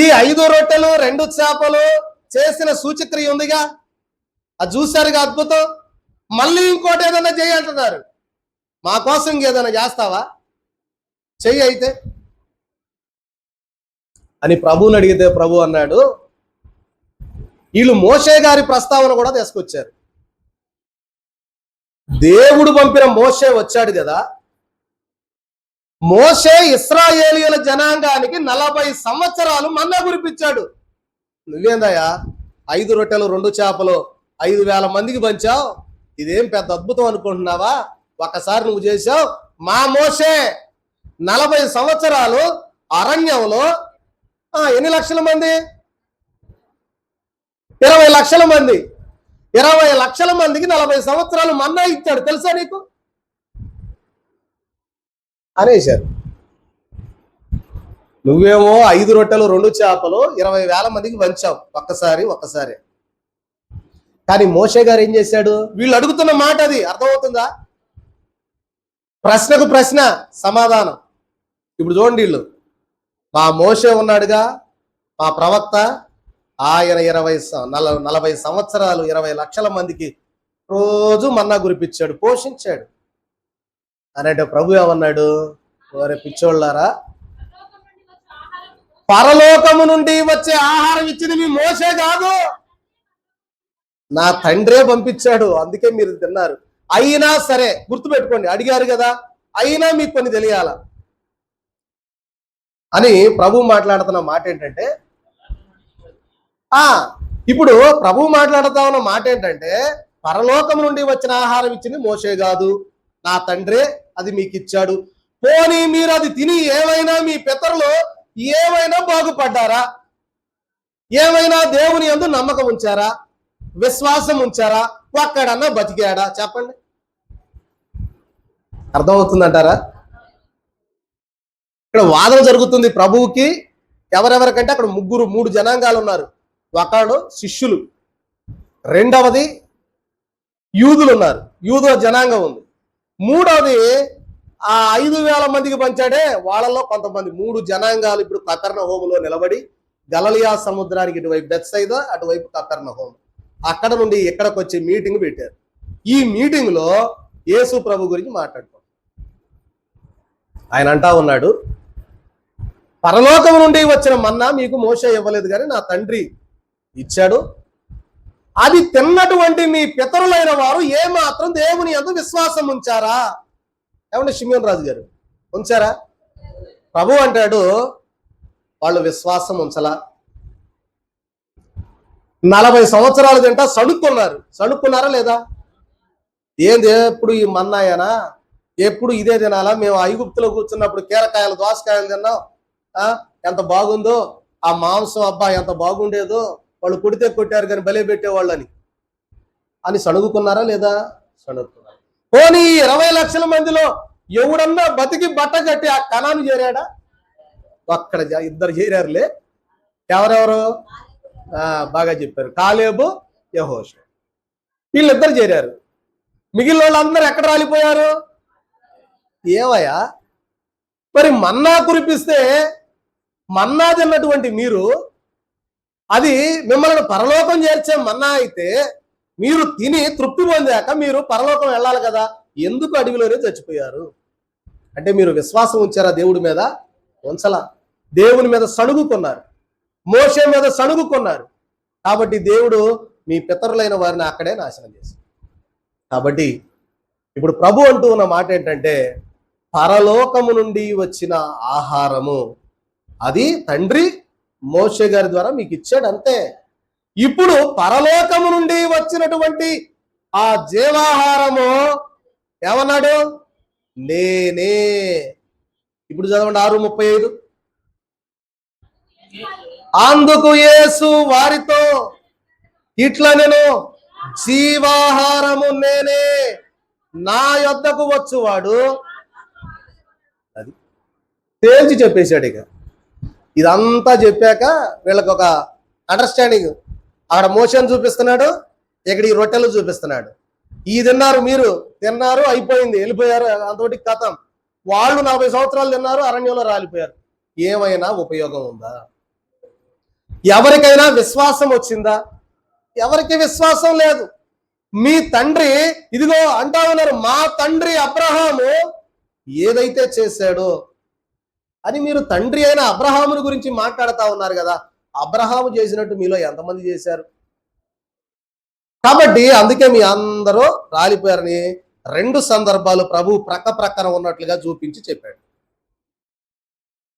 ఈ 5 రొట్టెలు 2 చేపలు చేసిన సూచక్రియ ఉందిగా, అది చూశారుగా, అద్భుతం. మళ్ళీ ఇంకోటి ఏదైనా చెయ్యి అంటున్నారు. మా కోసం ఇంకేదైనా చేస్తావా? చెయ్యి అయితే. అని ప్రభువుని అడిగితే ప్రభు అన్నాడు, వీళ్ళు మోషే గారి ప్రస్తావన కూడా తీసుకొచ్చారు. దేవుడు పంపిన మోషే వచ్చాడు కదా, మోషే ఇశ్రాయేలీయుల జనాంగానికి 40 సంవత్సరాలు మన్నా కురిపించాడు. నువ్వేందయ్యా 5 రొట్టెలు 2 చేపలు 5,000 మందికి పంచావు, ఇదేం పెద్ద అద్భుతం అనుకుంటున్నావా? ఒక్కసారి నువ్వు చేసావు. మా మోషే 40 సంవత్సరాలు అరణ్యంలో ఎన్ని లక్షల మంది? 20 లక్షల మంది. 20 లక్షల మందికి 40 సంవత్సరాలు మన్నా ఇచ్చాడు, తెలుసా నీకు అనేశారు. నువ్వేమో 5 రొట్టెలు 2 చేపలు 20,000 మందికి పంచావు ఒక్కసారి. కానీ మోషే గారు ఏం చేశాడు? వీళ్ళు అడుగుతున్న మాట అది అర్థమవుతుందా? ప్రశ్నకు ప్రశ్న సమాధానం. ఇప్పుడు చూడండి, వీళ్ళు మా మోషే ఉన్నాడుగా, మా ప్రవక్త, ఆయన 40 సంవత్సరాలు 20 లక్షల మందికి రోజు మన్నా కురిపించాడు, పోషించాడు అనేట ప్రభు ఏమన్నాడు? ఓరే పిచ్చోళ్ళారా, పరలోకము నుండి వచ్చే ఆహారం ఇచ్చింది మీ మోషే కాదు, నా తండ్రే పంపించాడు, అందుకే మీరు తిన్నారు. అయినా సరే గుర్తుపెట్టుకోండి, అడిగారు కదా, అయినా మీకు కొన్ని తెలియాల అని ప్రభు మాట్లాడుతున్న మాట ఏంటంటే, ఇప్పుడు ప్రభు మాట్లాడుతా ఉన్న మాట ఏంటంటే, పరలోకం నుండి వచ్చిన ఆహారం ఇచ్చింది మోషే కాదు, నా తండ్రే అది మీకు ఇచ్చాడు. పోనీ మీరు అది తిని ఏమైనా మీ పితరులు ఏమైనా బాగుపడ్డారా? ఏమైనా దేవుని యందు నమ్మకం ఉంచారా? విశ్వాసం ఉంచారా? ఒక్కడన్నా బతికాడా? చెప్పండి. అర్థమవుతుందంటారా? ఇక్కడ వాదన జరుగుతుంది ప్రభువుకి. ఎవరెవరికంటే అక్కడ 3 జనాంగాలు ఉన్నారు. ఒకడు శిష్యులు, రెండవది యూదులు ఉన్నారు, యూదుల జనాంగం ఉంది, మూడవది ఆ 5,000 మందికి పంచాడే వాళ్ళలో కొంతమంది. 3 జనాంగాలు ఇప్పుడు కపెర్నహూములో నిలబడి గలిలయ సముద్రానికి ఇటువైపు బెత్సైదా, అటువైపు కపెర్నహూము, అక్కడ నుండి ఇక్కడికి వచ్చి మీటింగ్ పెట్టారు. ఈ మీటింగ్ లో యేసు ప్రభు గురించి మాట్లాడుతాం. ఆయన అంటా ఉన్నాడు, పరలోకం నుండి వచ్చిన మన్నా మీకు మోషే ఇవ్వలేదు కానీ నా తండ్రి ఇచ్చాడు. అది తిన్నటువంటి మీ పితరులైన వారు ఏమాత్రం దేవుని యందు విశ్వాసం ఉంచారా? ఏమంటే షిమ్యోన్ రాజు గారు, ఉంచారా? ప్రభు అంటాడు, వాళ్ళు విశ్వాసం ఉంచలా. 40 సంవత్సరాలు తింటా సణుక్కున్నారా లేదా? ఏంది ఎప్పుడు ఈ మన్నాయనా, ఎప్పుడు ఇదే తినాలా? మేము ఐగుప్తులో కూర్చున్నప్పుడు కీరకాయలు దోసకాయలు తిన్నాం, ఎంత బాగుందో ఆ మాంసం, అబ్బా ఎంత బాగుండేదో, వాళ్ళు కొడితే కొట్టారు కానీ బలే పెట్టేవాళ్ళని అని సణుగుకున్నారా లేదా? సణుగుకున్నారు. పోనీ 20 లక్షల మందిలో ఎవడన్నా బతికి బట్ట కట్టి ఆ కణాన్ని చేరాడా? అక్కడ 2 చేరారులే. ఎవరెవరు? బాగా చెప్పారు, కాలేబు, యెహోషువ, వీళ్ళిద్దరు చేరారు. మిగిలిన వాళ్ళందరూ ఎక్కడ రాలిపోయారు? ఏవయ్యా, మరి మన్నా కురిపిస్తే మన్నా తిన్నటువంటి మీరు, అది మిమ్మల్ని పరలోకం చేర్చే మన్నా అయితే మీరు తిని తృప్తి పొందాక మీరు పరలోకం వెళ్ళాలి కదా, ఎందుకు అడవిలోనే చచ్చిపోయారు? అంటే మీరు విశ్వాసం ఉంచారా దేవుడి మీద? ఉంచలా. దేవుని మీద సణుగుకున్నారు, మోషే మీద సణుగుకున్నారు. కాబట్టి దేవుడు మీ పితరులైన వారిని అక్కడే నాశనం చేశారు. కాబట్టి ఇప్పుడు ప్రభు అంటూ ఉన్న మాట ఏంటంటే, పరలోకము నుండి వచ్చిన ఆహారము అది తండ్రి మోషే గారి ద్వారా మీకు ఇచ్చాడు, అంతే. ఇప్పుడు పరలోకము నుండి వచ్చినటువంటి ఆ జీవాహారము ఏమన్నాడు? నేనే. ఇప్పుడు చదవండి 6:35. అందుకు యేసు వారితో ఇట్లా, నేను జీవాహారము నేనే, నా యొద్దకు వచ్చువాడు, అది తేల్చి చెప్పేశాడు. ఇక ఇదంతా చెప్పాక వీళ్ళకి ఒక అండర్స్టాండింగ్. అక్కడ మోషన్ చూపిస్తున్నాడు, ఇక్కడ ఈ రొట్టెలు చూపిస్తున్నాడు. ఈ తిన్నారు, మీరు తిన్నారు, అయిపోయింది, వెళ్ళిపోయారు, అంతటి కథం. వాళ్ళు 40 సంవత్సరాలు తిన్నారు, అరణ్యంలో రాలిపోయారు. ఏమైనా ఉపయోగం ఉందా? ఎవరికైనా విశ్వాసం వచ్చిందా? ఎవరికి విశ్వాసం లేదు. మీ తండ్రి ఇదిగో అంటా ఉన్నారు, మా తండ్రి అబ్రహాము ఏదైతే చేశాడో అని మీరు తండ్రి అయిన అబ్రహాముని గురించి మాట్లాడుతూ ఉన్నారు కదా. అబ్రహాము చేసినట్టు మీలో ఎంతమంది చేశారు? కాబట్టి అందుకే మీ అందరూ రాలిపోయారని 2 సందర్భాలు ప్రభు ప్రక్కన ఉన్నట్లుగా చూపించి చెప్పాడు.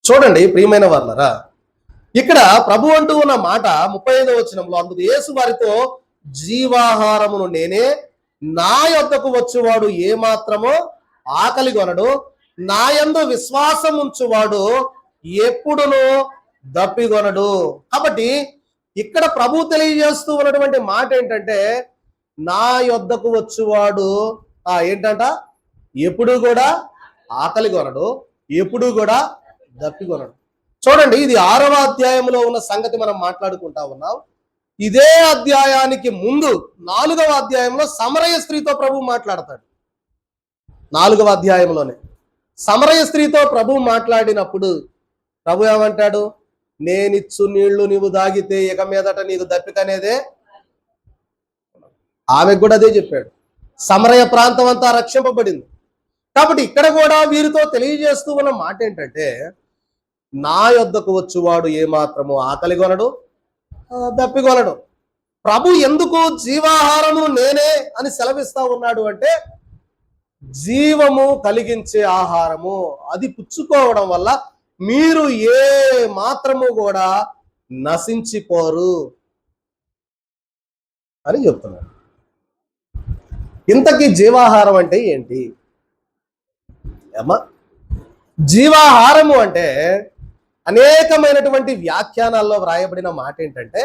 చూడండి ప్రియమైన వాళ్ళరా, ఇక్కడ ప్రభు అంటూ ఉన్న మాట 35వ వచనంలో, అందుకు యేసు వారితో, జీవాహారమును నేనే, నా యొద్దకు వచ్చువాడు ఏమాత్రమో ఆకలి కొనడు, నా యందు విశ్వాసం ఉంచువాడు ఎప్పుడునూ దప్పికొనడు. కాబట్టి ఇక్కడ ప్రభు తెలియజేస్తూ ఉన్నటువంటి మాట ఏంటంటే, నా యొద్దకు వచ్చువాడు ఏంటంట, ఎప్పుడు కూడా ఆకలి కొనడు, ఎప్పుడు కూడా దప్పికొనడు. చూడండి, ఇది 6వ అధ్యాయంలో ఉన్న సంగతి మనం మాట్లాడుకుంటా ఉన్నాం. ఇదే అధ్యాయానికి ముందు 4వ అధ్యాయంలో సమరయ స్త్రీతో ప్రభు మాట్లాడతాడు. 4వ అధ్యాయంలోనే సమరయ స్త్రీతో ప్రభు మాట్లాడినప్పుడు ప్రభు ఏమంటాడు, నేనిచ్చు నీళ్లు నీవు దాగితే ఇక మీదట నీకు దప్పికనేదే. ఆమెకు కూడా అదే చెప్పాడు. సమరయ ప్రాంతం అంతా రక్షింపబడింది. కాబట్టి ఇక్కడ కూడా వీరితో తెలియజేస్తూ ఉన్న మాట ఏంటంటే, నా యొద్దకు వచ్చువాడు ఏమాత్రము ఆకలి కొనడు, దప్పికొనడు. ప్రభు ఎందుకు జీవాహారము నేనే అని సెలవిస్తా ఉన్నాడు అంటే, జీవము కలిగించే ఆహారము అది పుచ్చుకోవడం వల్ల మీరు ఏ మాత్రము కూడా నశించిపోరు అని చెప్తున్నాడు. ఇంతకీ జీవాహారం అంటే ఏంటి అమ్మా? జీవాహారము అంటే అనేకమైనటువంటి వ్యాఖ్యానాల్లో వ్రాయబడిన మాట ఏంటంటే,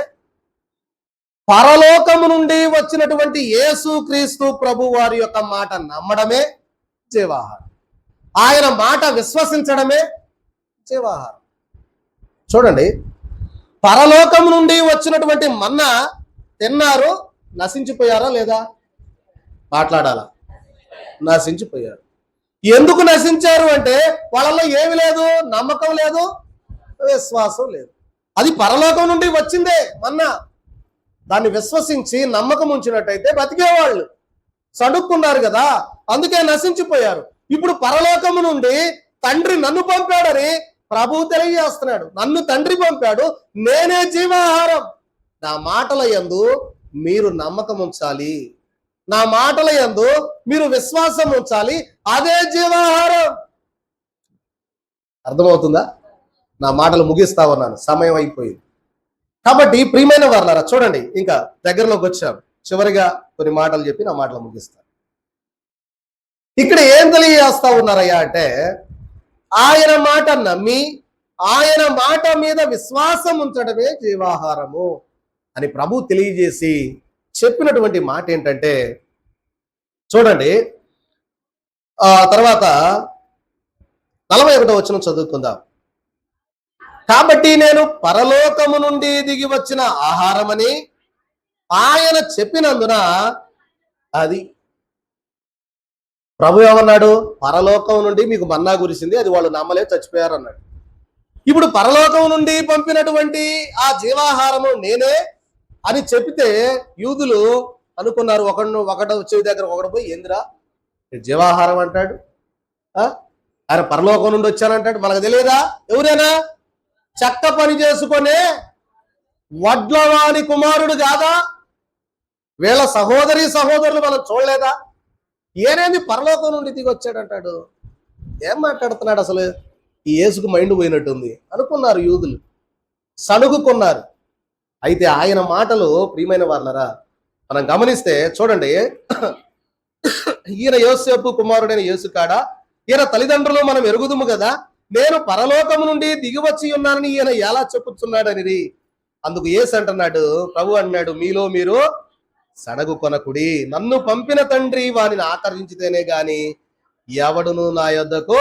పరలోకము నుండి వచ్చినటువంటి యేసు క్రీస్తు ప్రభు వారి యొక్క మాట నమ్మడమే జీవాహారం. ఆయన మాట విశ్వసించడమే జీవాహారం. చూడండి, పరలోకము నుండి వచ్చినటువంటి మన్నా తిన్నారు, నశించిపోయారా లేదా? మాట్లాడాలా? నశించిపోయారు. ఎందుకు నశించారు అంటే, వాళ్ళలో ఏమి లేదు, నమ్మకం లేదు, విశ్వాసం లేదు. అది పరలోకం నుండి వచ్చిందే మన్నా. దాన్ని విశ్వసించి నమ్మకం ఉంచినట్టయితే బతికేవాళ్ళు. సడుక్కున్నారు కదా, అందుకే నశించిపోయారు. ఇప్పుడు పరలోకము నుండి తండ్రి నన్ను పంపాడని ప్రభువు తెలియజేస్తున్నాడు. నన్ను తండ్రి పంపాడు, నేనే జీవాహారం. నా మాటల యందు మీరు నమ్మకం ఉంచాలి, నా మాటల యందు మీరు విశ్వాసం ఉంచాలి, అదే జీవాహారం. అర్థమవుతుందా? నా మాటలు ముగిస్తా ఉన్నాను, సమయం అయిపోయింది. కాబట్టి ప్రియమైన వారలారా, చూడండి, ఇంకా దగ్గరలోకి వచ్చాం. చివరిగా కొన్ని మాటలు చెప్పి నా మాటలు ముగిస్తాను. ఇక్కడ ఏం తెలియజేస్తా ఉన్నారయ్యా అంటే, ఆయన మాట నమ్మి ఆయన మాట మీద విశ్వాసం ఉంచడమే జీవాహారము అని ప్రభు తెలియజేసి చెప్పినటువంటి మాట ఏంటంటే, చూడండి, తర్వాత 41వ వచనం చదువుకుందాం. కాబట్టి నేను పరలోకము నుండి దిగి వచ్చిన ఆహారమని ఆయన చెప్పినందున, అది ప్రభు ఏమన్నాడు, పరలోకం నుండి మీకు మన్నా కురిసింది, అది వాళ్ళు నమ్మలేదు, చచ్చిపోయారు అన్నాడు. ఇప్పుడు పరలోకం నుండి పంపినటువంటి ఆ జీవాహారము నేనే అని చెప్తే యూదులు అనుకున్నారు, ఒకడు చెవి దగ్గర ఒకడు పోయి, ఏందిరా జీవాహారం అంటాడు, ఆయన పరలోకం నుండి వచ్చానంటాడు, మనకు తెలియదా? ఎవరైనా చెక్క పని చేసుకునే వడ్లవాని కుమారుడు కాదా? వీళ్ళ సహోదరులు మనం చూడలేదా? ఏనేది పరలోకం నుండి దిగి వచ్చాడంటాడు. ఏం మాట్లాడుతున్నాడు అసలు? ఈ యేసుకు మైండ్ పోయినట్టుంది అనుకున్నారు యూదులు, సణుగుకున్నారు. అయితే ఆయన మాటలు ప్రియమైన వాళ్ళరా మనం గమనిస్తే చూడండి, ఈయన యోసేపు కుమారుడైన యేసు కాడా, ఈయన తల్లిదండ్రులు మనం ఎరుగుదుము కదా, నేను పరలోకము నుండి దిగి వచ్చి ఉన్నానని ఈయన ఎలా చెప్పుచున్నాడని. అందుకు యేసు అంటున్నాడు, ప్రభు అన్నాడు, మీలో మీరు సణగు కొనకుడి, నన్ను పంపిన తండ్రి వానిని ఆకర్షించితేనే గాని ఎవడును నా యొద్దకు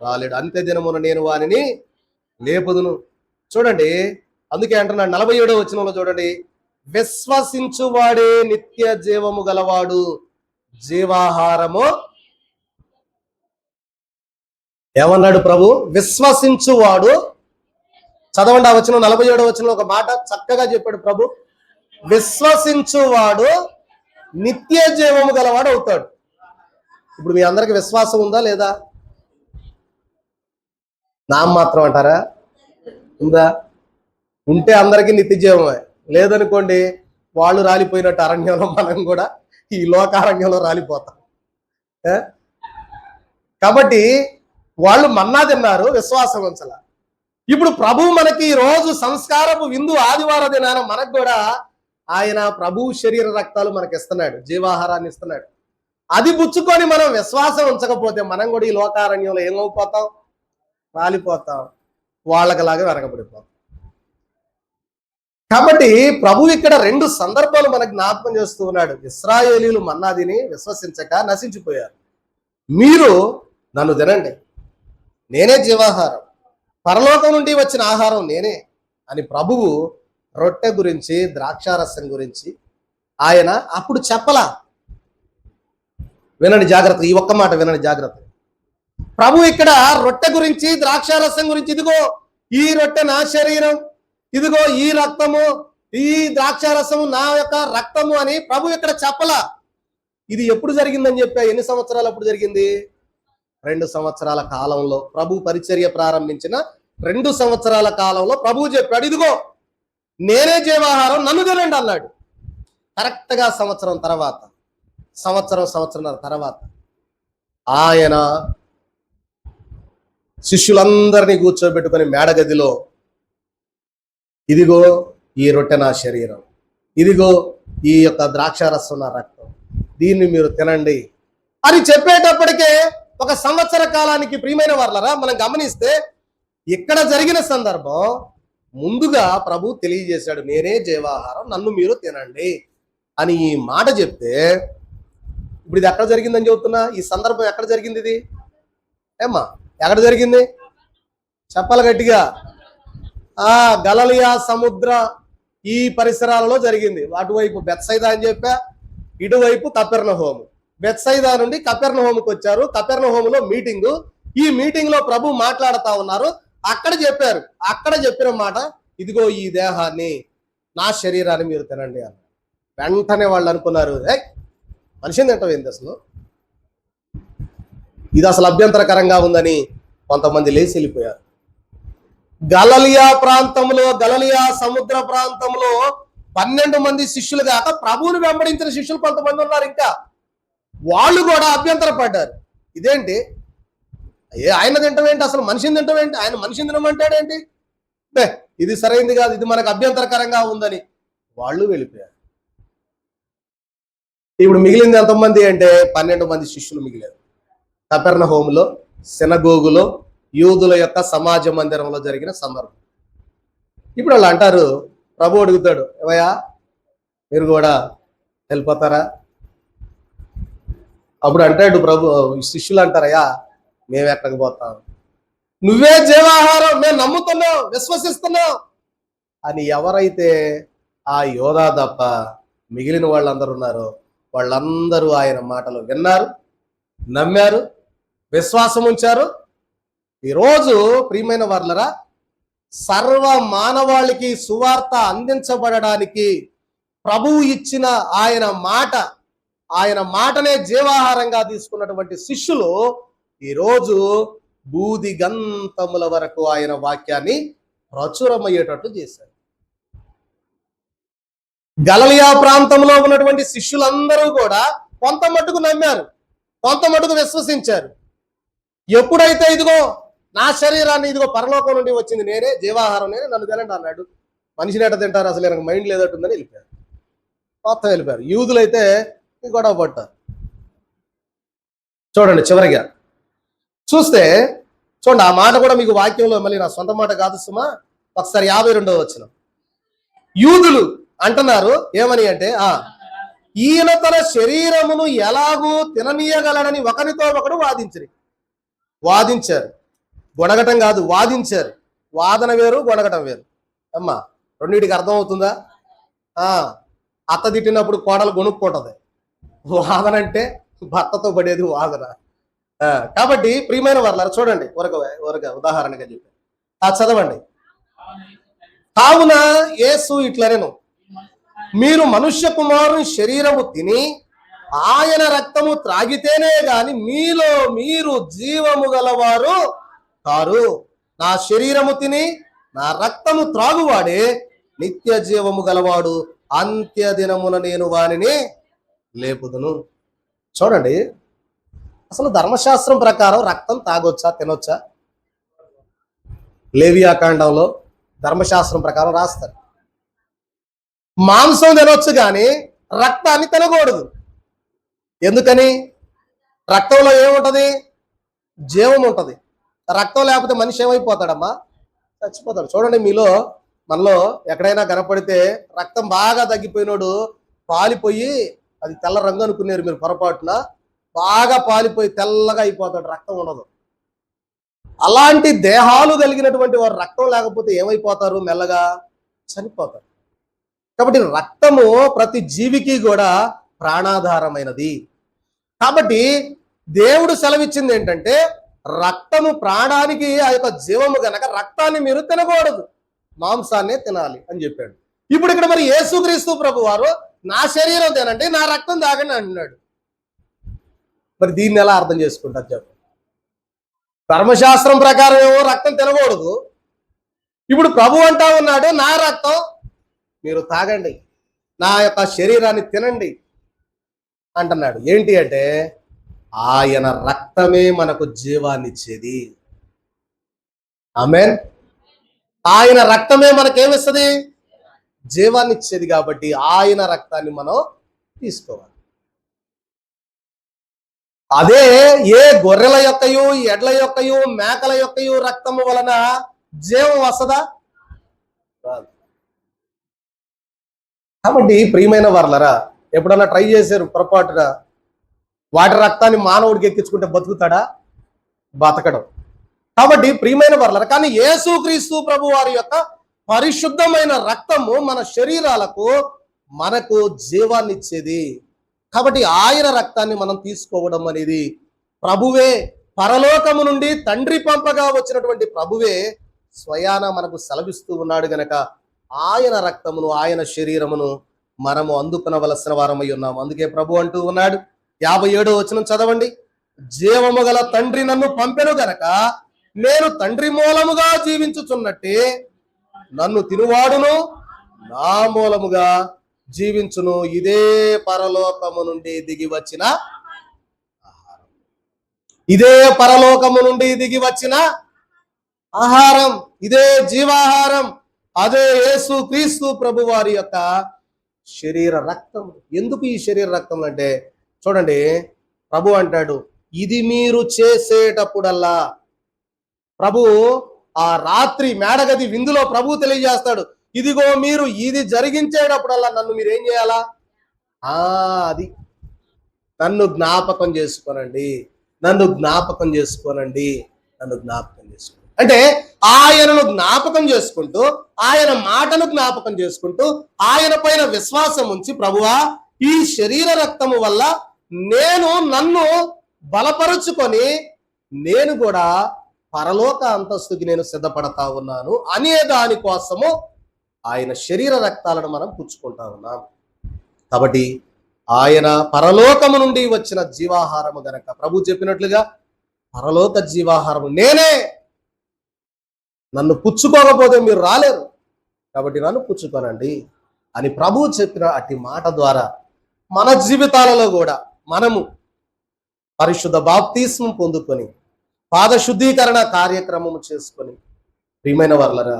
రాలేడు, అంత్య దినమున నేను వానిని లేపుదును. చూడండి, అందుకే అంటున్నాడు 47వ వచనంలో చూడండి, విశ్వసించువాడే నిత్య జీవము గలవాడు, జీవాహారము. ఏమన్నాడు ప్రభు? విశ్వసించువాడు. చదవండి ఆ వచనం, 47వ వచనంలో ఒక మాట చక్కగా చెప్పాడు ప్రభు, విశ్వసించువాడు నిత్య జీవము గలవాడు అవుతాడు. ఇప్పుడు మీ అందరికి విశ్వాసం ఉందా లేదా? నామమాత్రం అంటారా? ఉందా? ఉంటే అందరికీ నిత్య జీవమే, లేదనుకోండి వాళ్ళు రాలిపోయినట్టు అరణ్యంలో మనం కూడా ఈ లోకారణ్యంలో రాలిపోతాం. కాబట్టి వాళ్ళు మన్నా తిన్నారు, విశ్వాసం ఉంచాల. ఇప్పుడు ప్రభు మనకి ఈ రోజు సంస్కారపు విందు ఆదివారం దినాన మనకు కూడా ఆయన ప్రభు శరీర రక్తాలు మనకి ఇస్తున్నాడు, జీవాహారాన్ని ఇస్తున్నాడు. అది పుచ్చుకొని మనం విశ్వాసం ఉంచకపోతే మనం కూడా ఈ లోకారణ్యంలో ఏమవుపోతాం? రాలిపోతాం, వాళ్ళకలాగా వెనకబడిపోతాం. కాబట్టి ప్రభు ఇక్కడ 2 సందర్భాలు మనకు జ్ఞాపకం చేస్తూ ఉన్నాడు. ఇశ్రాయేలీయులు మన్నా తిని విశ్వసించక నశించిపోయారు. మీరు నన్ను తినండి, నేనే జీవాహారం, పరలోకం నుండి వచ్చిన ఆహారం నేనే అని ప్రభువు రొట్టె గురించి ద్రాక్షారసం గురించి ఆయన అప్పుడు చెప్పలా. వినండి జాగ్రత్త, ఈ ఒక్క మాట వినండి జాగ్రత్త. ప్రభు ఇక్కడ రొట్టె గురించి ద్రాక్షారసం గురించి, ఇదిగో ఈ రొట్టె నా శరీరం, ఇదిగో ఈ రక్తము, ఈ ద్రాక్షారసము నా యొక్క రక్తము అని ప్రభు ఇక్కడ చెప్పలా. ఇది ఎప్పుడు జరిగిందని చెప్పా? ఎన్ని సంవత్సరాలు అప్పుడు జరిగింది? 2 సంవత్సరాల కాలంలో, ప్రభు పరిచర్య ప్రారంభించిన 2 సంవత్సరాల కాలంలో ప్రభువు చెప్పాడు, ఇదిగో నేనే జీవాహారం, నన్ను తినండి అన్నాడు. కరెక్ట్గా సంవత్సరంన్నర తర్వాత ఆయన శిష్యులందరినీ కూర్చోబెట్టుకొని మేడగదిలో, ఇదిగో ఈ రొట్టె నా శరీరం, ఇదిగో ఈ యొక్క ద్రాక్షారసం నా రక్తం, దీన్ని మీరు తినండి అని చెప్పేటప్పటికే 1 సంవత్సర కాలానికి ప్రియమైన వారలారా మనం గమనిస్తే ఇక్కడ జరిగిన సందర్భం ముందుగా ప్రభు తెలియజేశాడు, నేనే జీవాహారం, నన్ను మీరు తినండి అని ఈ మాట చెప్తే, ఇప్పుడు ఇది ఎక్కడ జరిగిందని చెబుతున్నా? ఈ సందర్భం ఎక్కడ జరిగింది? ఇది ఏమ్మా ఎక్కడ జరిగింది? చెప్పాలి గట్టిగా. గలిలయ సముద్ర ఈ పరిసరాలలో జరిగింది. అటువైపు బెత్సైదా అని చెప్పా, ఇటువైపు కపెర్నహూము. బెత్సైదా నుండి కపెర్నహూముకి వచ్చారు. కపెర్నహూములో మీటింగు. ఈ మీటింగ్ లో ప్రభు మాట్లాడుతా ఉన్నారు. అక్కడ చెప్పారు, అక్కడ చెప్పిన మాట, ఇదిగో ఈ దేహాన్ని నా శరీరాన్ని మీరు తినండి అన్న. వెంటనే వాళ్ళు అనుకున్నారు, మనిషిని తింటావేంది అసలు, ఇది అసలు అభ్యంతరకరంగా ఉందని కొంతమంది లేచి వెళ్ళిపోయారు. గలిలయ సముద్ర ప్రాంతంలో 12 మంది శిష్యులు కాక ప్రభువుని వెంబడించిన శిష్యులు కొంతమంది ఉన్నారు. ఇంకా వాళ్ళు కూడా అభ్యంతర పడ్డారు. ఇదేంటి, ఆయన తింటమేంటి, అసలు మనిషిని తింటమేంటి, ఆయన మనిషిని తినమంటాడేంటి, ఇది సరైంది కాదు, ఇది మనకు అభ్యంతరకరంగా ఉందని వాళ్ళు వెళ్ళిపోయారు. ఇప్పుడు మిగిలింది ఎంతమంది అంటే 12 మంది శిష్యులు మిగిలారు. కపెర్నహూములో, సినగోగులో, యూదుల యొక్క సమాజ మందిరంలో జరిగిన సందర్భం. ఇప్పుడు వాళ్ళు అంటారు, ప్రభు అడుగుతాడు, ఏవయ్యా మీరు కూడా వెళ్ళిపోతారా? అప్పుడు అంటాడు ప్రభు, శిష్యులు అంటారయ్యా మేము ఎక్కడికి పోతాం, నువ్వే జీవాహారం, మేము నమ్ముతున్నాం, విశ్వసిస్తున్నాం అని ఎవరైతే ఆ యోధా తప్ప మిగిలిన వాళ్ళందరూ ఉన్నారో వాళ్ళందరూ ఆయన మాటలు విన్నారు, నమ్మారు, విశ్వాసం ఉంచారు. ఈరోజు ప్రియమైన వారలారా, సర్వ మానవాళికి సువార్త అందించబడడానికి ప్రభువు ఇచ్చిన ఆయన మాటనే జీవాహారంగా తీసుకున్నటువంటి శిష్యులు ఈరోజు బూది గంతముల వరకు ఆయన వాక్యాన్ని ప్రచురమయ్యేటట్టు చేశారు. గలిలయ ప్రాంతంలో ఉన్నటువంటి శిష్యులందరూ కూడా కొంత మట్టుకు నమ్మారు, కొంత మట్టుకు విశ్వసించారు. ఎప్పుడైతే ఇదిగో నా శరీరాన్ని, ఇదిగో పరలోకం నుండి వచ్చింది నేనే, జీవాహారం నేనే, నన్ను తినండి అన్నాడు, మనిషిని ఎట్ట తింటారు, అసలు నాకు మైండ్ లేదట్టుందని వెళ్ళిపోయారు, మొత్తం వెళ్ళిపోయారు. యూదులైతే గొడవ పడ్డారు. చూడండి చివరిగా చూడండి, ఆ మాట కూడా మీకు వాక్యంలో, మళ్ళీ నా సొంత మాట కాదు సుమా, ఒకసారి 52వ వచనం. యూదులు అంటున్నారు ఏమని అంటే, ఈయన తన శరీరమును ఎలాగూ తిననీయగలడని ఒకరితో ఒకడు వాదించారు. గొడగటం కాదు, వాదించారు. వాదన వేరు, గొడగటం వేరు. అమ్మా రెండింటికి అర్థం అవుతుందా? అత్త తిట్టినప్పుడు కోడలు గొనుక్కుంటది, వాదన అంటే భర్తతో పడేది వాదన. కాబట్టి ప్రియమైన వారలారా చూడండి, ఒక ఉదాహరణగా చెప్పారు, చదవండి. కావున యేసు ఇట్లనెను, మీరు మనుష్య కుమారుని శరీరము తిని ఆయన రక్తము త్రాగితేనే గాని మీలో మీరు జీవము గలవారు కారు. నా శరీరము తిని నా రక్తము త్రాగువాడే నిత్య జీవము గలవాడు, అంత్య దినమున నేను వానిని లేపుదును. చూడండి, అసలు ధర్మశాస్త్రం ప్రకారం రక్తం తాగొచ్చా, తినొచ్చా? లేవియాకాండంలో ధర్మశాస్త్రం ప్రకారం రాస్తారు, మాంసం తినొచ్చు కానీ రక్తాన్ని తినకూడదు. ఎందుకని? రక్తంలో ఏముంటది? జీవం ఉంటది. రక్తం లేకపోతే మనిషి ఏమైపోతాడమ్మా? చచ్చిపోతాడు. చూడండి, మనలో ఎక్కడైనా కనపడితే రక్తం బాగా తగ్గిపోయినోడు పాలిపోయి, అది తెల్ల రంగు అనుకున్నారు మీరు పొరపాటున, బాగా పాలిపోయి తెల్లగా అయిపోతాడు, రక్తం ఉండదు. అలాంటి దేహాలు కలిగినటువంటి వారు రక్తం లేకపోతే ఏమైపోతారు? మెల్లగా చనిపోతారు. కాబట్టి రక్తము ప్రతి జీవికి కూడా ప్రాణాధారమైనది. కాబట్టి దేవుడు సెలవిచ్చింది ఏంటంటే, రక్తము ప్రాణానికి ఆ యొక్క జీవము గనక రక్తాన్ని మీరు తినకూడదు, మాంసాన్నే తినాలి అని చెప్పాడు. ఇప్పుడు ఇక్కడ మరి యేసుక్రీస్తు ప్రభు వారు నా శరీరం తినండి, నా రక్తం తాగండి అంటున్నాడు. మరి దీన్ని ఎలా అర్థం చేసుకుంటారు చెప్పండి? ధర్మశాస్త్రం ప్రకారం ఏమో రక్తం తినకూడదు, ఇప్పుడు ప్రభు అంటా ఉన్నాడు నా రక్తం మీరు తాగండి, నా యొక్క శరీరాన్ని తినండి అంటున్నాడు. ఏంటి అంటే, ఆయన రక్తమే మనకు జీవాన్ని ఇచ్చేది. ఆమేన్. ఆయన రక్తమే మనకేమిస్తుంది? జీవాన్ని ఇచ్చేది. కాబట్టి ఆయన రక్తాన్ని మనం తీసుకోవాలి. అదే ఏ గొర్రెల యొక్కయు, ఎడ్ల యొక్కయు, మేకల యొక్కయు రక్తము వలన జీవం వస్తుందా? రాదు. కాబట్టి ప్రియమైన వారలారా, ఎప్పుడన్నా ట్రై చేశారు పొరపాటున వాటి రక్తాన్ని మానవుడికి ఎక్కించుకుంటే బతుకుతాడా? బతకడం. కాబట్టి ప్రియమైన వారలారా, కానీ యేసుక్రీస్తు ప్రభు వారి యొక్క పరిశుద్ధమైన రక్తము మన శరీరాలకు మనకు జీవాన్ని ఇచ్చేది. కాబట్టి ఆయన రక్తాన్ని మనం తీసుకోవడం అనేది ప్రభువే, పరలోకము నుండి తండ్రి పంపగా వచ్చినటువంటి ప్రభువే స్వయాన మనకు సెలవిస్తూ ఉన్నాడు గనక ఆయన రక్తమును, ఆయన శరీరమును మనము అందుకునవలసిన వారమై ఉన్నాము. అందుకే ప్రభు అంటూ ఉన్నాడు, 57వ వచనం చదవండి. జీవము గల తండ్రి నన్ను పంపెను గనక నేను తండ్రి మూలముగా జీవించుచున్నట్టే నన్ను తినువాడును నా మూలముగా జీవించును. ఇదే పరలోకము నుండి దిగి వచ్చిన ఆహారం. ఇదే పరలోకము నుండి దిగి వచ్చిన ఆహారం, ఇదే జీవాహారం. అదే యేసు క్రీస్తు ప్రభు వారి యొక్క శరీర రక్తం. ఎందుకు ఈ శరీర రక్తం అంటే, చూడండి, ప్రభు అంటాడు, ఇది మీరు చేసేటప్పుడల్లా. ప్రభు ఆ రాత్రి మేడగది విందులో ప్రభు తెలియజేస్తాడు, ఇదిగో మీరు ఇది జరిగించేటప్పుడల్లా నన్ను మీరు ఏం చేయాలా? అది నన్ను జ్ఞాపకం చేసుకోనండి, నన్ను జ్ఞాపకం చేసుకోనండి, నన్ను జ్ఞాపకం చేసుకోండి. అంటే ఆయనను జ్ఞాపకం చేసుకుంటూ, ఆయన మాటను జ్ఞాపకం చేసుకుంటూ, ఆయన పైన విశ్వాసం ఉంచి, ప్రభువా ఈ శరీర రక్తము వల్ల నన్ను బలపరుచుకొని నేను కూడా పరలోక అంతస్తుకి నేను సిద్ధపడతా ఉన్నాను అనే దానికోసము ఆయన శరీర రక్తాలను మనం పుచ్చుకుంటా ఉన్నాం. కాబట్టి ఆయన పరలోకము నుండి వచ్చిన జీవాహారము గనక ప్రభు చెప్పినట్లుగా పరలోక జీవాహారము నేనే, నన్ను పుచ్చుకోకపోతే మీరు రాలేరు, కాబట్టి నన్ను పుచ్చుకోనండి అని ప్రభు చెప్పిన అట్టి మాట ద్వారా మన జీవితాలలో కూడా మనము పరిశుద్ధ బాప్తిస్మం పొందుకొని పాద శుద్ధీకరణ కార్యక్రమము చేసుకొని, ప్రియమైన వారలారా,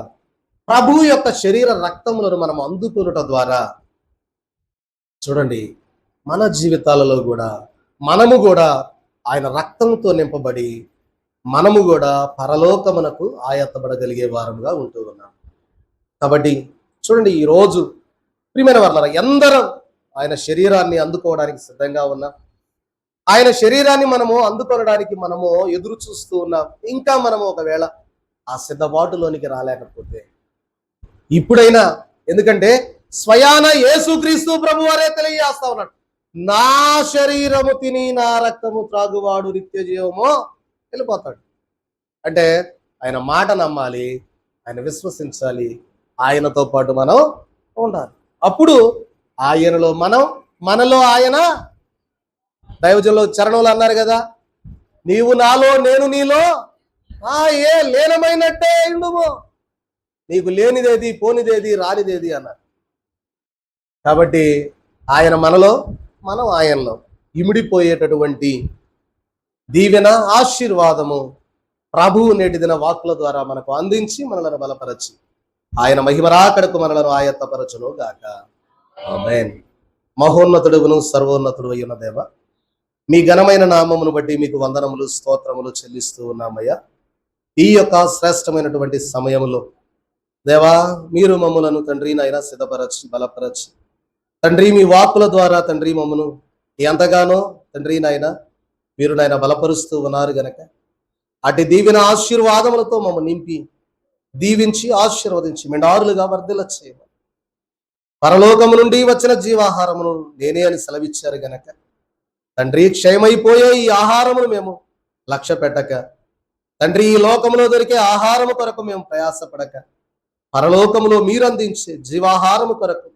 ప్రభు యొక్క శరీర రక్తములను మనం అందుకొనుట ద్వారా చూడండి, మన జీవితాలలో కూడా మనము కూడా ఆయన రక్తంతో నింపబడి మనము కూడా పరలోకమునకు ఆయత్తబడగలిగే వారముగా ఉంటూ ఉన్నాం. కాబట్టి చూడండి, ఈరోజు ప్రియమైన వారలారా, ఎందరం ఆయన శరీరాన్ని అందుకోవడానికి సిద్ధంగా ఉన్నాం. ఆయన శరీరాన్ని మనము అందుకొనడానికి మనము ఎదురు చూస్తూ ఉన్నాం. ఇంకా మనము ఒకవేళ ఆ సిద్ధపాటులోనికి రాలేకపోతే ఇప్పుడైనా, ఎందుకంటే స్వయాన యేసుక్రీస్తు ప్రభు వారే తెలియజేస్తా ఉన్నాడు, నా శరీరము తిని నా రక్తము త్రాగువాడు నిత్య జీవము వెళ్ళిపోతాడు. అంటే ఆయన మాట నమ్మాలి, ఆయన విశ్వసించాలి, ఆయనతో పాటు మనం ఉండాలి. అప్పుడు ఆయనలో మనలో ఆయన. దైవజనులు చరణంలో అన్నారు కదా, నీవు నాలో నేను నీలో ఏ లీనమైనట్టే ఇండుము, నీకు లేనిదేది పోనిదేది రానిదేది అన్నారు. కాబట్టి ఆయన మనలో, మనం ఆయనలో ఇమిడిపోయేటటువంటి దీవెన ఆశీర్వాదము ప్రభువు నేటి దిన వాక్కుల ద్వారా మనకు అందించి మనలను బలపరచి ఆయన మహిమరాకడకు మనలను ఆయత్తపరచును గాక. ఆమేన్. మహోన్నతుడును సర్వోన్నతుడు అయిన దేవ, మీ ఘనమైన నామమును బట్టి మీకు వందనములు స్తోత్రములు చెల్లిస్తూ ఉన్నామయ్యా. ఈ యొక్క శ్రేష్టమైనటువంటి సమయములో దేవా, మీరు మమ్మలను తండ్రి నాయన సిద్ధపరచి బలపరచి తండ్రి మీ వాక్కుల ద్వారా తండ్రి మమ్మను ఎంతగానో తండ్రి నాయన మీరు నాయన బలపరుస్తూ ఉన్నారు గనక అటు దీవెన ఆశీర్వాదములతో మమ్మల్ని నింపి దీవించి ఆశీర్వదించి మెండారులుగా వర్ధిల్ల చేయమని పరలోకము నుండి వచ్చిన జీవాహారమును నేనే అని సెలవిచ్చారు గనక తండ్రి, క్షయమైపోయే ఈ ఆహారమును మేము లక్ష్య పెట్టక తండ్రి, ఈ లోకములో దొరికే ఆహారము కొరకు మేము ప్రయాసపడక పరలోకములో మీరు అందించే జీవాహారము కొరకు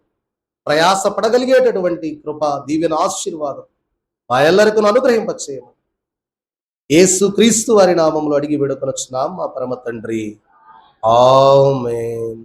ప్రయాసపడగలిగేటటువంటి కృప దీవెన ఆశీర్వాదం మా ఎల్లరికూ అనుగ్రహింపచేయమని యేసు క్రీస్తు వారి నామములో అడిగి వేడుకొనుచున్నాం మా పరమ తండ్రి. ఆమేన్.